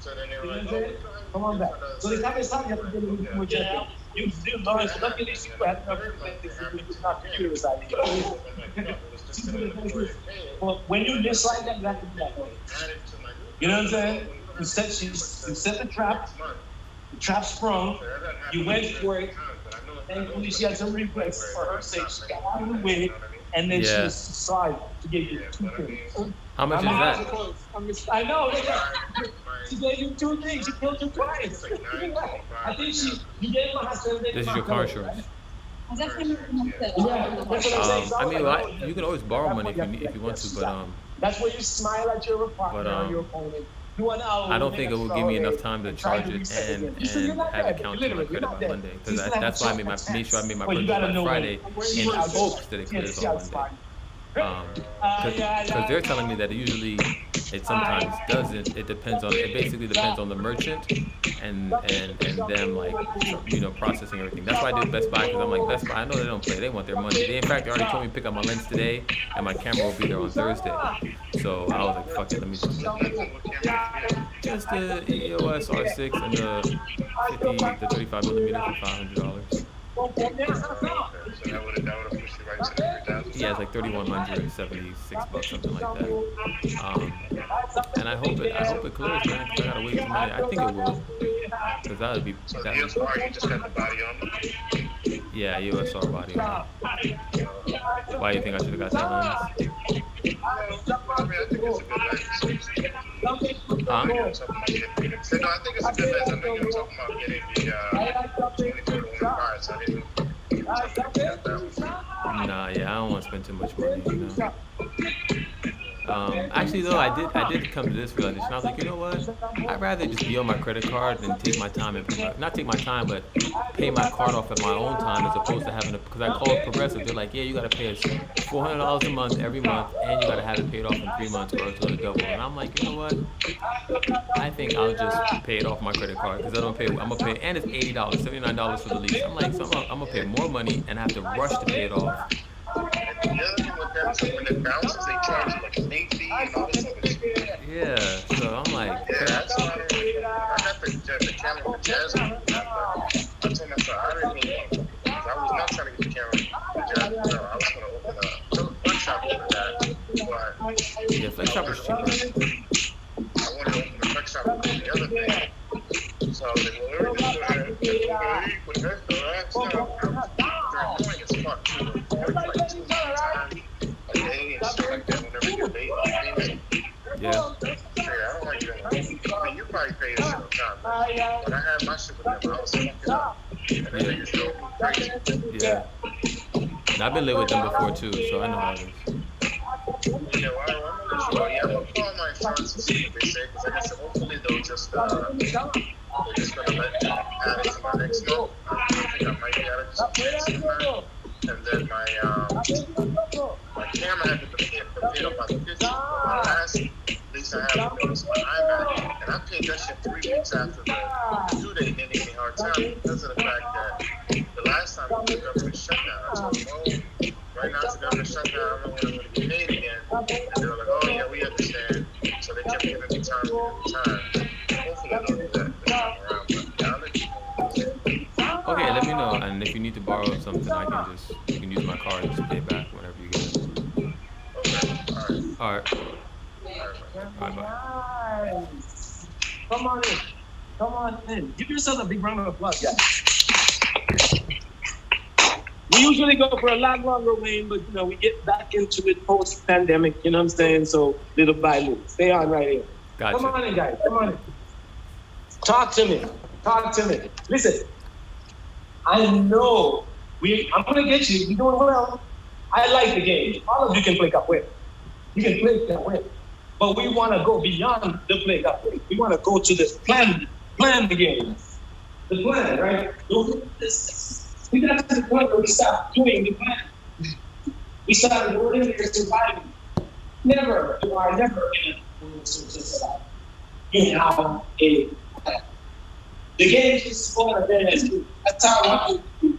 So then they were like, oh, Come on back. So the time is time you have to do with your you Lawrence, luckily she had enough it's not computer side. Well, when you decide that, you have to do that way. You know what I'm saying? You set the trap, the trap sprung, you went for it, thankfully she had some regrets for her sake, she got out of the way, and then she Yeah. decided to give you two things. How much is that? I know. She gave you two things. She killed you twice. I think you gave my husband. This is your car insurance. I definitely remember that. Yeah, that's what I'm saying. I mean, you can always borrow money if you want to, but That's where you smile at your partner But, or your opponent. I don't think it will give me enough time to charge it and have it count to my credit by Monday. Because that's why I made sure I made my purchase by Friday in hopes that it clears on Monday. Because they're telling me that it sometimes doesn't. It basically depends on the merchant and them processing everything. That's why I did Best Buy, because I'm like, Best Buy, I know they don't play. They want their money. They in fact already told me to pick up my lens today and my camera will be there on Thursday. So I was like, fuck it, let me just the EOS R6 and the 35 millimeter for $500. Yeah, it's like $3,176, something like that. And I hope it clears, man. 'Cause I gotta wait till Monday. I think it will, because that would be. So the ESR, you just got the body on? Yeah, USR body on it. Why do you think I should have got that lens? I mean, I think it's a good lens. Huh? No, I think it's a good lens. I know you were talking about getting the 2021 cars. I didn't get that. Nah, yeah, I don't want to spend too much money, Actually, though, I did come to this realization. I was like, you know what? I'd rather just be on my credit card than take my time and not take my time, but pay my card off at my own time, as opposed to having to. Because I called Progressive, they're like, yeah, you got to pay us $400 a month every month, and you got to have it paid off in 3 months, or it'll double. And I'm like, you know what? I think I'll just pay it off my credit card, because I'm gonna pay, and it's $80, $79 for the lease. I'm like, so I'm gonna pay more money and have to rush to pay it off. And the other thing with them is when it bounces, they charge you like a late fee and all this other shit. Yeah, so I'm like, Yeah, that's why I got the camera for Jasmine. I told myself I didn't even want it, because I was not trying to get the camera for Jasmine. I was going to open a flex shop for that, but yeah, Flex Shop is cheaper. I wanted to open a flex shop for the other thing. So they were just doing it. But that's the last stuff. They're annoying as fuck, too. Every like 2 times a day and shit like that whenever you're late on things. Yeah. Yeah, I don't like doing that. I mean, you probably pay a shit on time. When I had my shit with them, I was fucking up. And then they used to go crazy. Yeah. And I've been lit with them before too, so I know how it is. Yeah, well, I'm not sure. Yeah, I'm gonna call my insurance and see what they say, because like I said, hopefully they're just gonna let me add it to my next month. I think I might be able to just cancel that. And then my camera had to be paid off by the 15th. My last lease I had was my iMac, and I paid that shit 3 weeks after the due date, and they gave me a hard time because of the fact that the last time it was the government shutdown. I told them, oh, right now it's the government shutdown, I don't know when I'm going to get paid again. And they were like, oh yeah, we understand. So they kept giving me time. Hopefully I don't do that this time around, but yeah, I'll let you know. Okay, let me know, and if you need to borrow something, you can use my card and just pay back whenever you get it. Okay, alright. All right. Alright, Bye bye. Nice. Come on in. Come on in. Give yourself a big round of applause, guys. We usually go for a lot longer, Wayne, but we get back into it post-pandemic, you know what I'm saying? So little by little. Stay on right here. Gotcha. Come on in, guys. Come on in. Talk to me. Talk to me. Listen, I know I'm gonna get you. You're doing well. I like the game. All of you can play capoeira. You can play capoeira. But we want to go beyond the play capoeira. We want to go to the plan the game. The plan, right? We got to the point where we stopped doing the plan. We started working there surviving. Never in a society. You have a plan. The game is smaller than as you. That's how I want you to be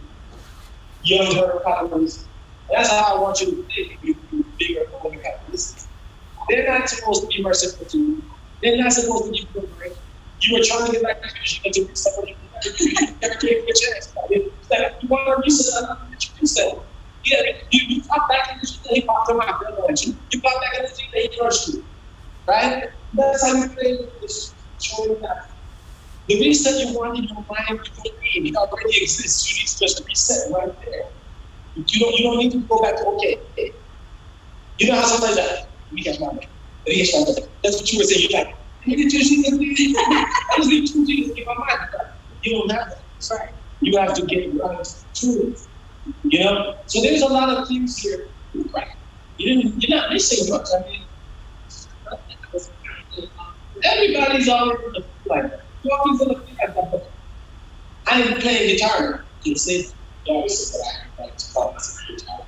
younger families. That's how I want you to think. You bigger families. They're not supposed to be merciful to you. They're not supposed to give you a break. You were trying to get back to finish to do something. You never gave a chance. You want to reset what you said. Yeah, you pop back in the shit that he popped on my brother at you. You pop back in the shit that he crushed you. Right? That's how you play this showing that. The reset you want in your mind, you don't need. It already exists. You need to just reset right there. You don't need to go back to okay. You know how somebody that we have my that's what you were saying. You're like, I just need 2 G's to get my mind back. You don't have that. That's right. You have to get right to it. You know? So there's a lot of things here. Right. You're not missing much. I mean, everybody's always gonna feel like that. You're always gonna feel like that. But I am playing guitar. You say, you always say that I like to call myself guitar.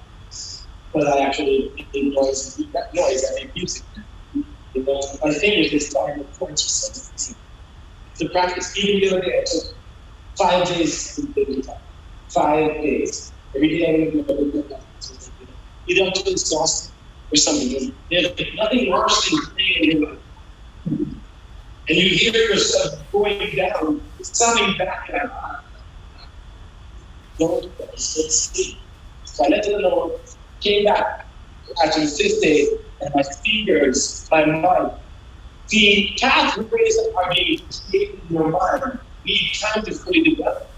But I actually make noise and that noise, I make music. You know, my thing is just starting with points or something. To practice, even the other day, I took 5 days to play guitar. 5 days. Every day I would do that. You don't feel exhausted or something. There's nothing worse than playing in your and you hear yourself going down, sounding back at don't sleep. So I let them know, came back after the 5th day, and my fingers, my mind, the pathways that are being created in your mind need time to fully develop.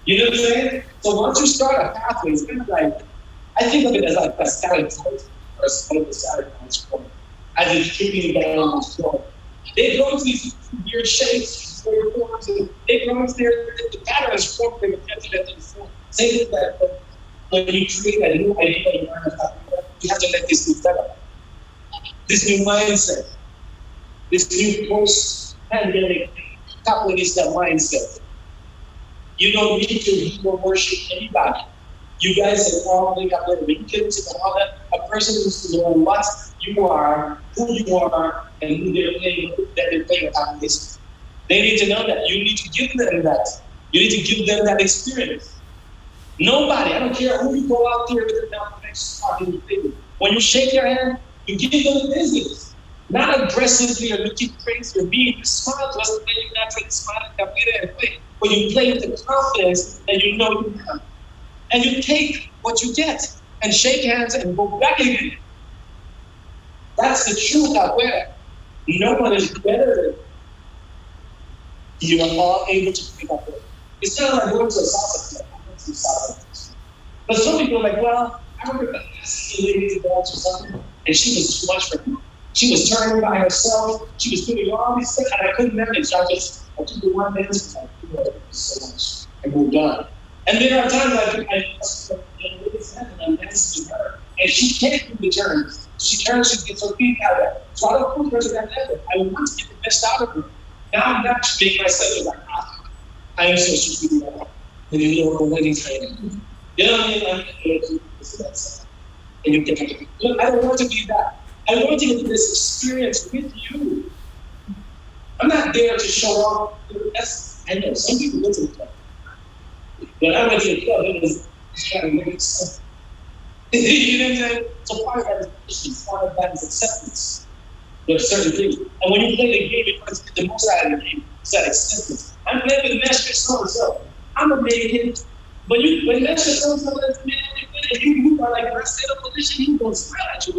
You know what I'm saying? So once you start a pathway, it's kind of like, I think of it as like a stalactite or a stalactite as it's dripping down the floor. They go into these weird shapes, weird forms, and they go into the patterns formed in the method form. Same that when you create a new idea, you have to let this develop. This new mindset, this new post-pandemic capitalist mindset. You don't need to hero worship anybody. You guys have probably got rid of a person needs to know what you are, who you are, and who they're playing about this. They need to know that. You need to give them that. You need to give them that experience. Nobody, I don't care who you go out there with the next talking to. When you shake their hand, you give them the business. Not aggressively or looking crazy or being smart, just the way you naturally smart and play. But you play with the confidence that you know you have. And you take what you get and shake hands and go back again. That's the truth out there. No one is better than you. You are all able to pick up it. It's kind of like going to a salsa club. But some people are like, well, I remember asking a lady to dance or something, and she was too much for me. She was turning by herself. She was doing all these things, and I couldn't manage. I took the one dance and I did so much. I moved on. And there are times I'm dancing with her, and she can't do the turns. She turns, she gets her feet out of it. So I don't put her to that level. I want to get the best out of her. Now I'm not being myself like, I am so stupid. And you know what wedding time. You know what I mean? And you can, look, I don't want to be that. I want to get this experience with you. I'm not there to show off. I know some people go to the club. When I went to the club, it was trying to make sense. You know what I'm saying? So part of that is patience, part of that is acceptance. There are certain things. And when you play the game, you want to get the most out of the game. It's that acceptance. I'm playing with Master so-and-so. I'm a make it. But when Master so-and-so is and you are like, when I stay in a position, he's going to smile at you.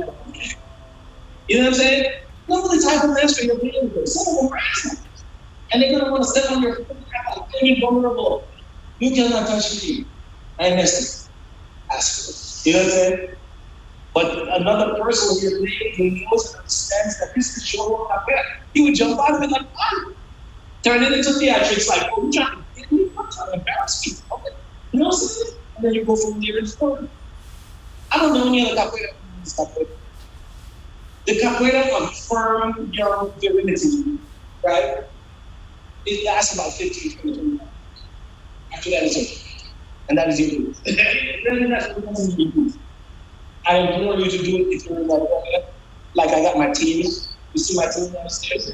You know what I'm saying? Know the type of master you're playing with. Some of them are assholes. And they're gonna want to step on your foot, very vulnerable. You cannot touch me. I missed it. Ask for it. You know what I'm saying? But another person when you're late, he knows and understands that this is show up there. He would jump out of it like, what? Turn it into theatrics like, oh, you trying to get me? I'm trying to embarrass me. Okay. You know what I'm saying? And then you go from there to story. I don't know any other capoeira. The capoeira of firm, young virility, right? It lasts about 15, 20 minutes. After that, it's over. And that is your move. Then that's what you do. I implore you to do it if you're in that area. Like I got my team. You see my team downstairs?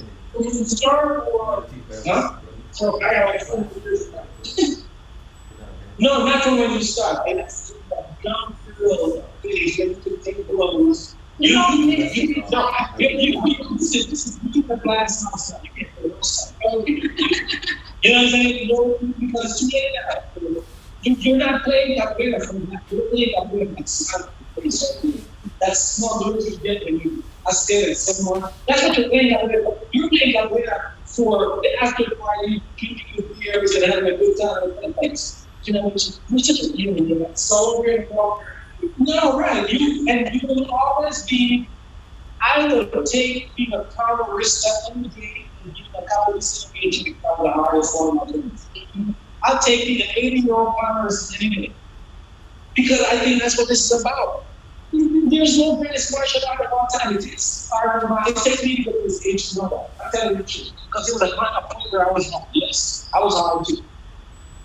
Start or huh? So I got my no, not from when you start. And that's young girl, please, you can take blows. You don't need it. No, this is the glass outside. You get the outside. You know what I'm saying? No, because you're not playing capoeira from that. You're playing capoeira from that. That's small doors you get when you are staying at someone. That's what you're playing capoeira. You're playing capoeira for the after party, drinking your beers and having a good time and things. You know, you're such a human, you're not so very well. No, right. You will always be, I will take being a capoeirista in the game and being a capoeirista in the game to become the hardest one of them. I'll take being an 80-year-old capoeirista in the game. Because I think that's what this is about. There's no greatest martial art of all time. It takes me to get this age to know that. I'm telling you the truth. Because it was a point where I was like, yes, I was hard too.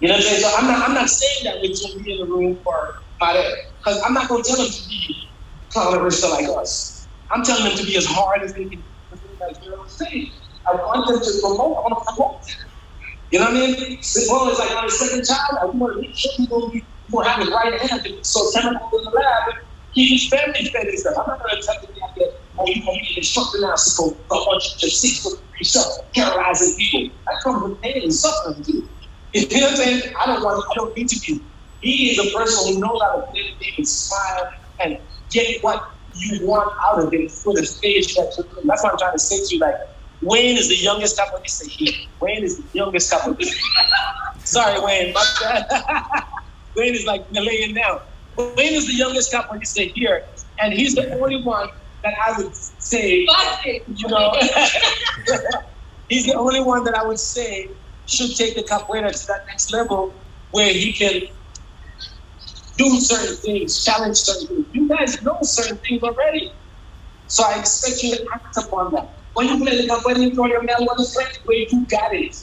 You know what I'm saying? So I'm not saying that with you be in the room for Mare, because I'm not going to tell them to be capoeirista like us. I'm telling them to be as hard as they can. Like you know what I'm saying? I want them to promote. I want to promote them. You know what I mean? Well, it's like on the second child, I want to make sure people have his right hand. So chemical in the lab, he's family stuff. I'm not going to tell you that you're going to be instructing us to go a bunch of just 6 foot 3 stuff, terrorizing people. That comes with pain and suffering too. You know what I'm saying? I don't need to be. He is a person who knows how to play the game and smile and get what you want out of it for the stage that you're doing. That's what I'm trying to say to you. Like, Wayne is the youngest capoeirista here. Wayne is the youngest capoeirista. Sorry, Wayne. My bad. Wayne is like laying down. Wayne is the youngest capoeirista here, and he's the only one that I would say, you know, he's the only one that I would say should take the capoeira to that next level where he can do certain things, challenge certain things. You guys know certain things already. So I expect you to act upon that. When you play the capoeira, you throw your melody the way you got it.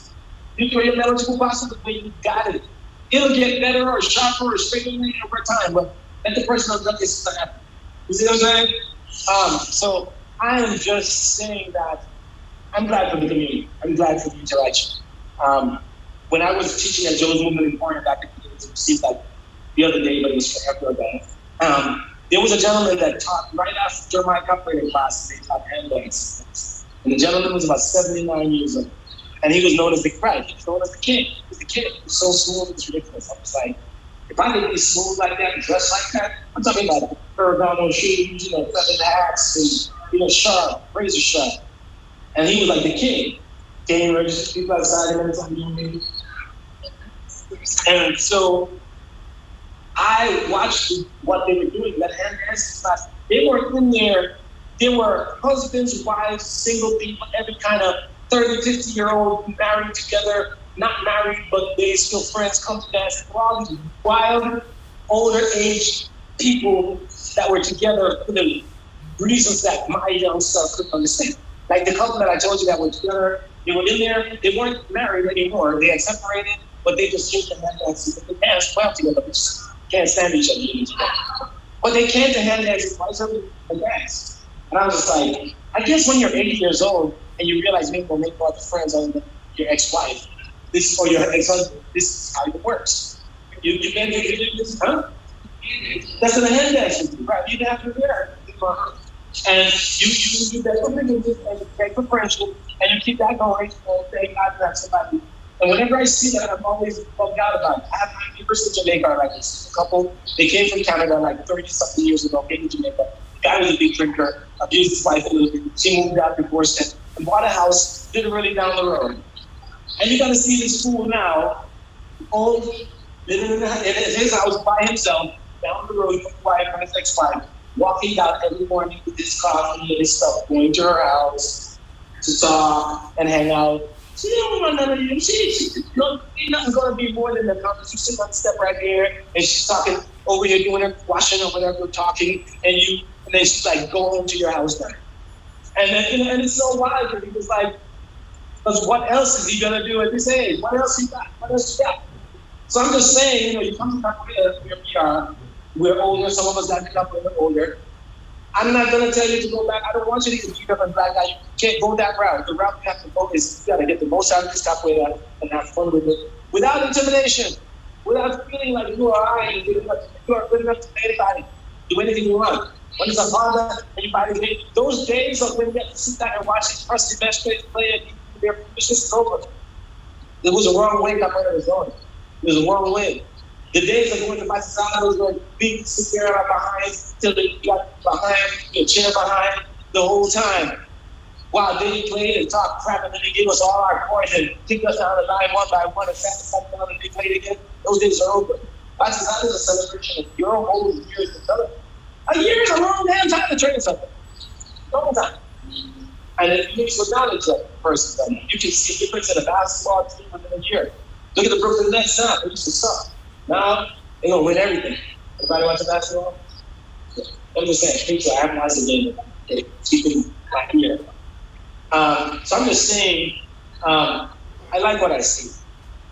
You throw your melody the way you got it. It'll get better or sharper or straighter over time, but let the person know this is happen. You see what I'm saying? So I am just saying that I'm glad for the community. I'm glad for the interaction. When I was teaching at Joe's Movement in Corner back in the day, it seems like the other day, but it was forever ago. There was a gentleman that taught right after my capoeira class. They taught handbags, and the gentleman was about 79 years old, and he was known as the Christ. He was known as the king. He was the king. He was so smooth, it's ridiculous. I was like, if I could be smooth like that and dress like that, I'm talking about Ferragamo shoes, feather hats, and sharp, razor sharp. And he was like the king. Game register people outside and everything. And so I watched what they were doing, that hand dancing class. They were in there, there were husbands, wives, single people, every kind of 30, 50-year-old married together, not married, but they still friends come to dance. All these wild, older age people that were together for the reasons that my young self couldn't understand. Like the couple that I told you that were together, they were in there, they weren't married anymore. They had separated, but they just changed their hand dancing. They dance well together, but just can't stand each other. But they came to hand dancing twice a week and dance. And I was just like, I guess when you're 80 years old and you realize maybe you'll make other friends other than your ex-wife, or your ex-husband, this is how it works. You can't do this, huh? That's what a hand dancing do, right? You have to be there. And you beg for forgiveness and you beg for friendship and you keep that going and thank God for somebody. And whenever I see that, I'm always bugged out about it. I have my neighbors in Jamaica are like this. A couple, they came from Canada like 30-something years ago, came to Jamaica. The guy was a big drinker, abused his wife a little bit. She moved out, divorced him, and bought a house literally down the road. And you're gonna see this fool now, old, living in his house by himself, down the road with his wife and his ex-wife, walking out every morning with his coffee and his stuff, going to her house to talk and hang out. She don't want none of you. Ain't nothing gonna be more than the conversation. You sit on the step right here, and she's talking over here, doing her washing or whatever, talking, and then she's like, go home to your house now. And then, and it's so wild because he was like, because what else is he gonna do at this age? What else he got? What else he got? So I'm just saying, you come to Capoeira where we are. We're older. Some of us got to Capoeira older. I'm not gonna tell you to go back. I don't want you to get beat up and black guy. You can't go that route. The route you have to go is you gotta get the most out of this Capoeira and have fun with it without intimidation, without feeling like you are I, you are good enough to play anybody, do anything you want. When it's a father and you buy the game, those days of when you get to sit down and watch these trusty best players play and their permission is over. It was a wrong way Capoeira was going. It was a wrong way. The days of going to Paisano was beat, sit there behind till they got behind, your chair behind the whole time. While they played and talked crap and then they gave us all our points and kicked us down the line one by one and sat us down and they played again. Those days are over. Paisano is a celebration of your whole years to celebrate. A year is a long damn time to train something. Long time. And it makes you knowledge that person. You can see a difference in a basketball team within a year. Look at the Brooklyn Nets now. They used to suck. Now, they're going to win everything. Everybody watching basketball? Yeah. I'm just saying, I haven't watched the game. Okay, keeping back here. So I'm just saying, I like what I see.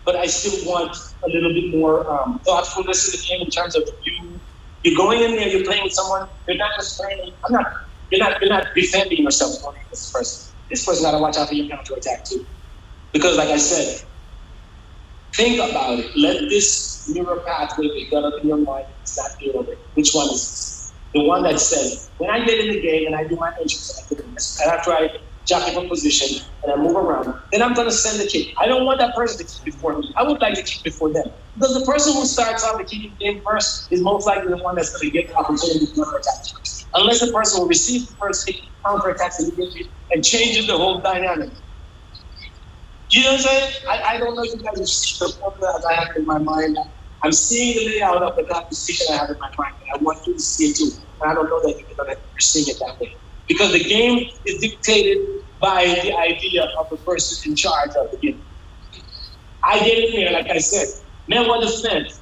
But I still want a little bit more thoughtfulness in the game in terms of you're going in there, you're playing with someone, you're not just playing, you're not defending yourself for this person. This person got to watch out for your counterattack too. Because like I said, think about it. Let this neural pathway develop in your mind. It's not dealing. Which one is this? The one that says, when I get in the game and I do my entries, I do this, and after I jump in position and I move around, then I'm going to send the kick. I don't want that person to kick before me. I would like to kick before them. Because the person who starts off the kicking game first is most likely the one that's going to get the opportunity to counterattack first. Unless the person will receive the first kick, counterattacks immediately, and changes the whole dynamic. You know what I'm saying? I don't know if you guys have seen the formula as I have in my mind. I'm seeing the layout of the conversation I have in my mind, and I want you to see it too. And I don't know that you're seeing it that way. Because the game is dictated by the idea of the person in charge of the game. I get in there, like I said, man, what defense?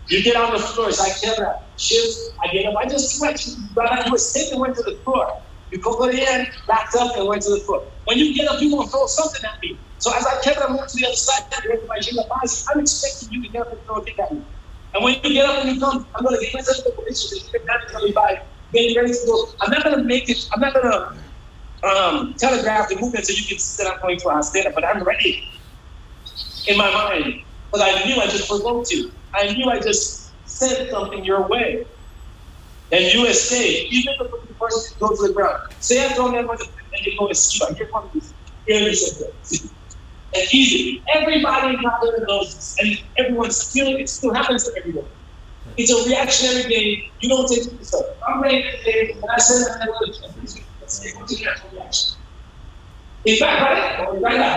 You get on the floor, so I get up, shift, I get up, I just stretch, but I was hit and went to the floor. You go to the end, backed up, and went to the floor. When you get up, you want to throw something at me. So as I kept on moving to the other side, I'm expecting you to get up and throw a kick at me. And when you get up and you come, I'm going to get myself in the position to get back to me by getting ready to go. I'm not going to make it, I'm not going to telegraph the movement so you can see that I'm going to a stand up, but I'm ready in my mind. But I knew I just provoked you. I knew I just sent something your way. And you escape, even if the person goes to the ground. Say I throw them and they go escape. Here comes this. Here is and easy. Everybody knows this, and everyone's still, it still happens to everyone. It's a reactionary game. You don't take it yourself. I'm ready to play, and I said that I would reaction. In fact, right now.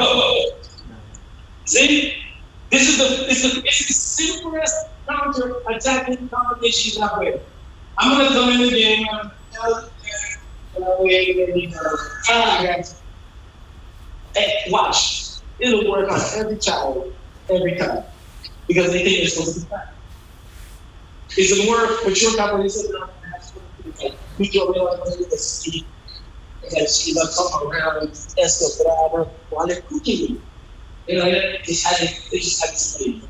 See? This is the simplest counter-attacking combination you have with. I'm going to come in the game. Hey, watch. It'll work on every child, every time. Because they think it's supposed to be fun. It's a more mature combination than we don't realize what it is. That she's going to come around and stuff while they're cooking. You know, they just have to sleep.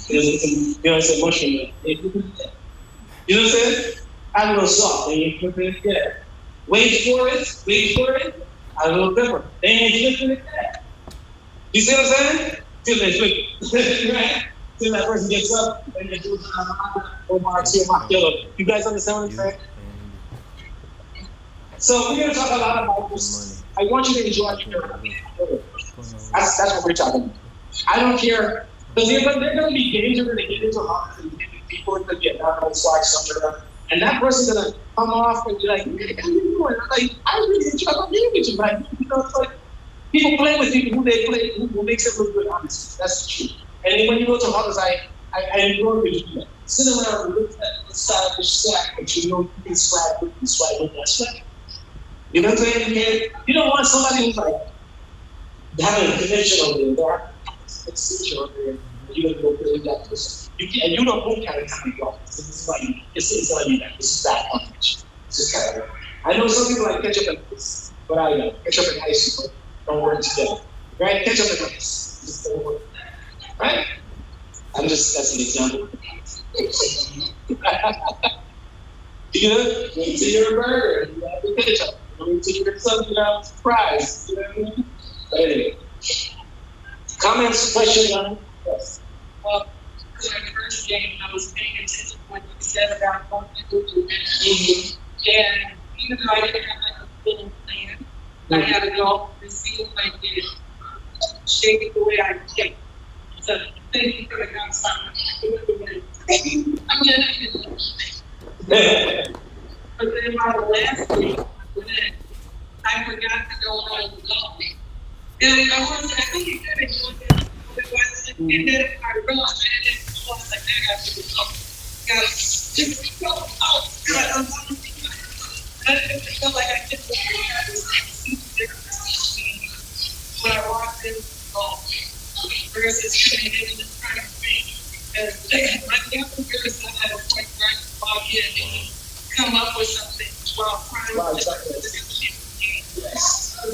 It's emotional. You know what I'm saying? Add a little salt, they ain't flipping it yet. Wait for it, add a little pepper. They ain't flipping it yet. You see what I'm saying? Till they flip it. Right? Till that person gets up and they do Omar Kilo. You guys understand what I'm saying? So we're gonna talk a lot about this. I want you to enjoy it. That's what we're talking about. I don't care. Because they're going to be games, you're going to get into hundreds and people are going to get down on slide somewhere. And that person's going to come off and be like, hey, how you doing? I'm like, I really enjoy being with you, man. You know, it's like, People play with people who they play, who makes it look good, honestly. That's the truth. And then when you go to others, I enjoy doing that. Sit around and look at the stylish swag, but you know you can swag with that swag. You know what I'm saying? You don't want somebody who's like having a connection over there. It's over there. You don't go play that person. You don't both kind of time off. It's like it's like that. This is bad connection. It's just kind of. I know some people like ketchup and ice, but I don't. Ketchup and ice don't work together. Right? Ketchup and ice just don't work. Right? That's an example. You know, when you're a burger, you have the ketchup. When you're something else, fries. You know what I mean? But anyway. Comments, questions on yes. Well, for the first game, I was paying attention to what you said about what people do. And even though I didn't have like a full plan, I had to go and see if I did shape it the way I shape. So thank you for the conversation. But then by the last week, I forgot to go on the golf. And I think you could have done it. And then I realized I was like, I got to go. Got to go. Oh, God, I'm I felt like I did when I walked in the golf versus coming in and trying to think. And my younger girls had a point where I could log in and come up with something while trying to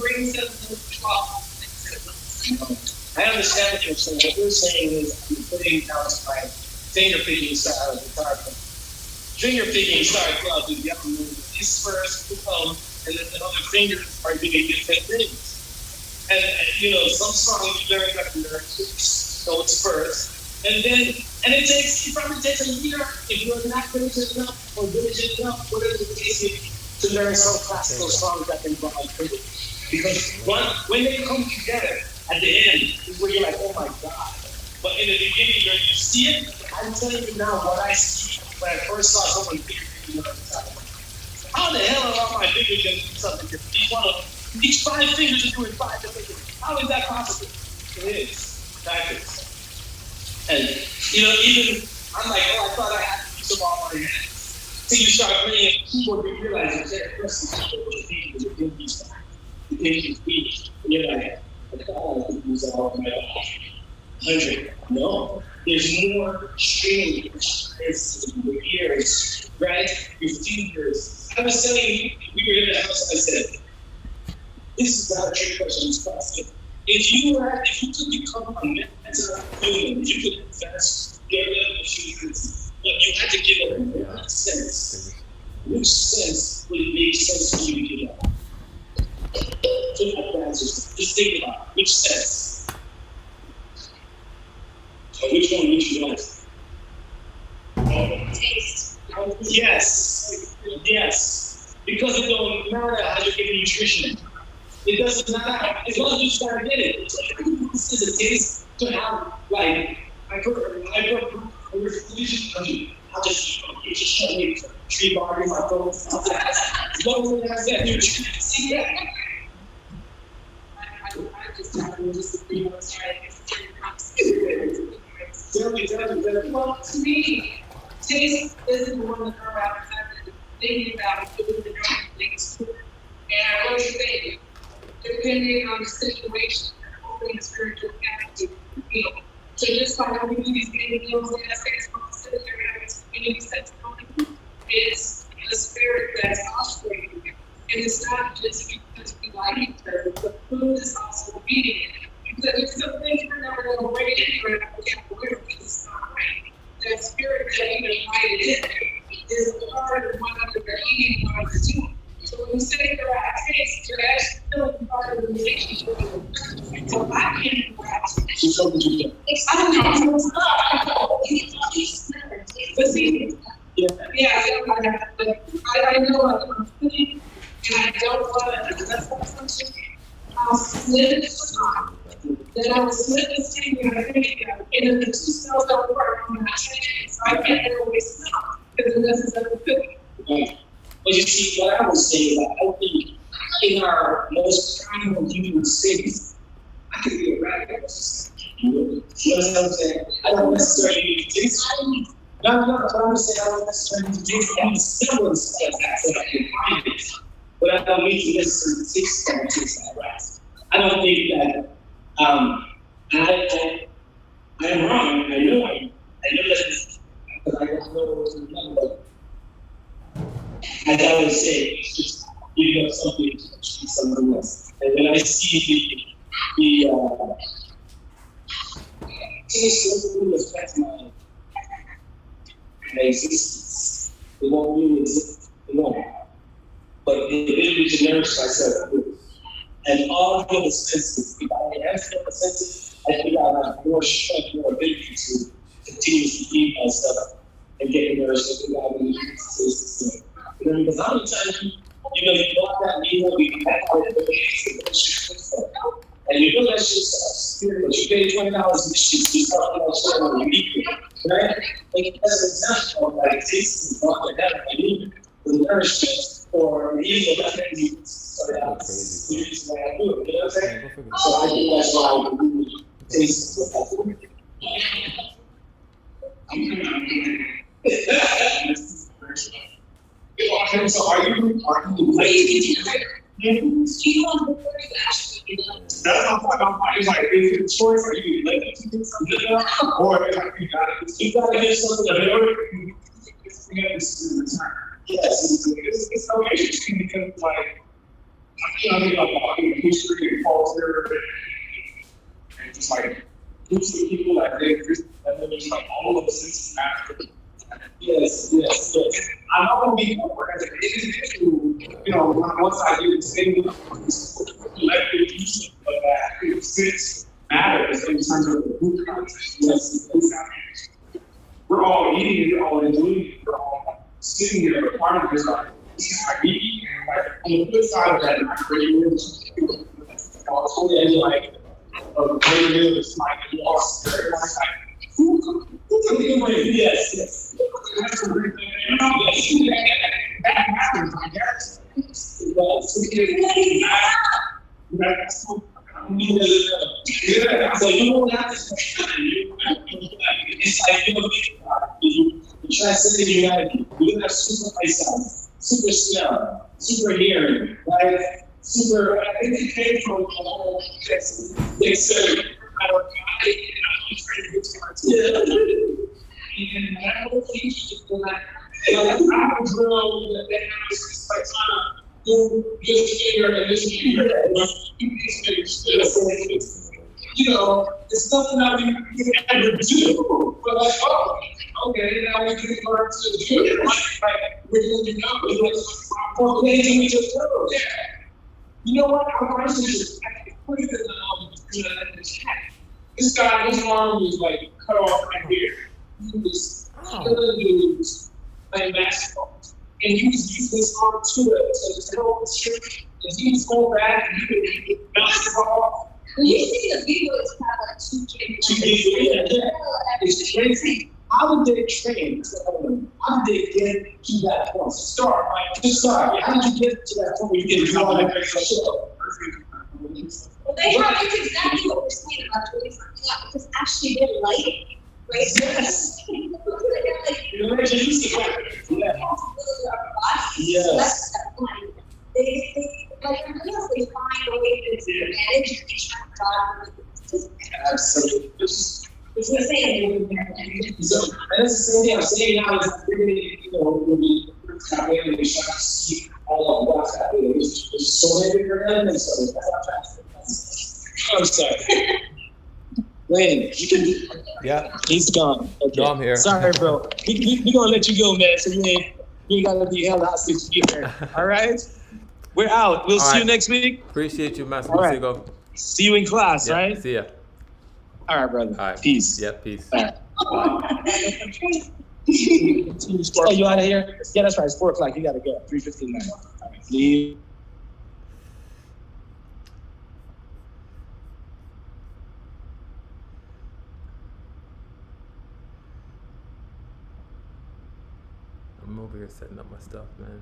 bring something to 12. I understand what you're saying. What you're saying is you're putting down my finger picking style of guitar. Finger picking style club is the other move. This first and then the other fingers are doing different things. And you know, some songs you learn how to learn notes first. And it probably takes a year if you're not diligent enough or diligent enough, whatever the case is, to learn some classical songs that involve rhythm. Because when they come together at the end, is where you're like, oh my God. But in the beginning, you see it. I'm telling you now what I see when I first saw someone figure it out. How the hell are all my fingers going to do something different? Each 5 fingers are doing 5 different things. How is that possible? It is. Practice. And, you know, even, I'm like, I thought I had to use them all my hands. Till you start playing a keyboard, you realize you can't press the keyboard with the fingers. The fingers back. The fingers weak. And you're like, I thought I could use all my 100. No. There's more strings. There's your ears, right? Your fingers. I was telling you, we were in the house, I said, this is not a trick question, it's possible. If you could become a mental human, you could invest, get rid of the feelings, but you had to give it one sense. Which sense would make sense for you to give up? Just think about it. Which sense? Or which one would you like? Taste. Yes. Because it don't matter how you get nutrition. It doesn't matter. As long as you start getting it. It's like, this is a taste to have, like, I grew up, I'll just show me tree bark in my throat. As long as it has that nutrition. See that? I just disagree with Tell me. Well, to me, taste isn't the one that I'm out thinking about doing the drawing things. And I really think, depending on the situation, hoping the spiritual capacity to feel. So just by having these videos and essays from the city, community that's coming, it's the spirit that's operating. And it's not just because we like each other, the food is also eating it. Because there's some things we're never going to break anywhere at the Capoeira because it's not right. That spirit that even invited in is a part of one of the eating one of the two. So when you say you're at taste, you're actually feeling part of the relationship with the person. So I can't grasp it. I don't know. But see, I know I'm feeling, and I don't want to, that's what I'm saying. I'll split it for then I was split this thing and I think, and then the 2 cells don't work on that chain, so I can't always stop because it messes up the cookie. But you see, what I was saying is that I think in our most primal human states, understand what I'm saying? I don't necessarily need to taste it. No, but I'm just saying I don't necessarily need to taste it. I need semblance of that so I can find it. But I don't need to necessarily taste that rice. I don't think that, I'm wrong. I know that, because I don't know what's going on, but as I would say, it's just giving up something to achieve something else. And when I see the taste doesn't really affect my existence, it won't really exist, it won't. But the ability to nourish myself will. And all the other senses, if I enhance the other senses, I think I'll have more strength, more ability to continuously feed myself and get nourished. I think I'll be able to taste the same. You know, because how many times you bought that meal, we had all the shit, and you know that shit sucks. But you pay $20 for this shit, you start about shit on your meat, right? Like as an example of like tasting something like that, I need the nourishment or eating of that thing. So that's the reason why I do it. You know what I'm saying? So I think that's why I really taste Okay, so are you lazy? You want to worry actually, That's my point. It's like, is it a choice or you lazy to do something? Or it's like you gotta get something that you yes, it's so interesting because like I think about history and culture and just like groups of people like they exist and then there's like all of the senses matter. Yes. I'm not gonna be more as an individual, once I do the same collective use of that sense matters in terms of the group context. Yes. We're all eating, we're all enjoying it, we're all sitting here, part of this like me, and like on the flip side of that, like radio is like a radio is like lost. Everyone's like, who can be with? Yes. That's a great thing. That happens, I guess. Yeah, so you don't have to it's like you try to say humanity. You have super eyesight, super smell, super hearing, right? Super. I think it came from the whole they said, I don't know. I'm trying to get to my teeth. And that whole thing is just like I was real that they have this like trying to do this here and this here and it's something that we can ever do. But like, oh, okay, now we can learn to do it. Like we're going to know. It's like, well, we just know. Yeah. You know what? I actually just put it in the chat. This guy, his arm was like cut off right here. He was killing dudes playing basketball. And he was using his arm to help the strength. And he was going back and he would bounce the ball. you see the video, it's kind of like 2 games. Yeah. It's crazy. How did they train? How did they get to that point? Start, right? Just start. How did you get to that point where you can do all that extra shit? Well, they have, it's exactly what we're saying about doing something up, because actually they're lighting, right? Yes. They're like, Yes. that's the point. They like everything else, they find a way to manage and try to God. Absolutely. It's the same. So, and that's the same thing I'm saying now is really, when we Capoeira and we try to see all of that Capoeira, there's so many different elements of it. I'm sorry. Wayne, you can. Yeah. He's gone. Okay. No, I'm here. Sorry, bro. We gonna let you go, man. So you ain't gotta be held hostage here. All right. We're out. We'll see you next week. Appreciate you, Master All right. Lucigo. See you in class, Yeah, right? see ya. All right, brother. All right. Peace. Yeah, peace. All right. Oh, you out of here? Yeah, that's right. It's 4 o'clock. You gotta go. 3:59. All right. Leave. I'm over here setting up my stuff, man.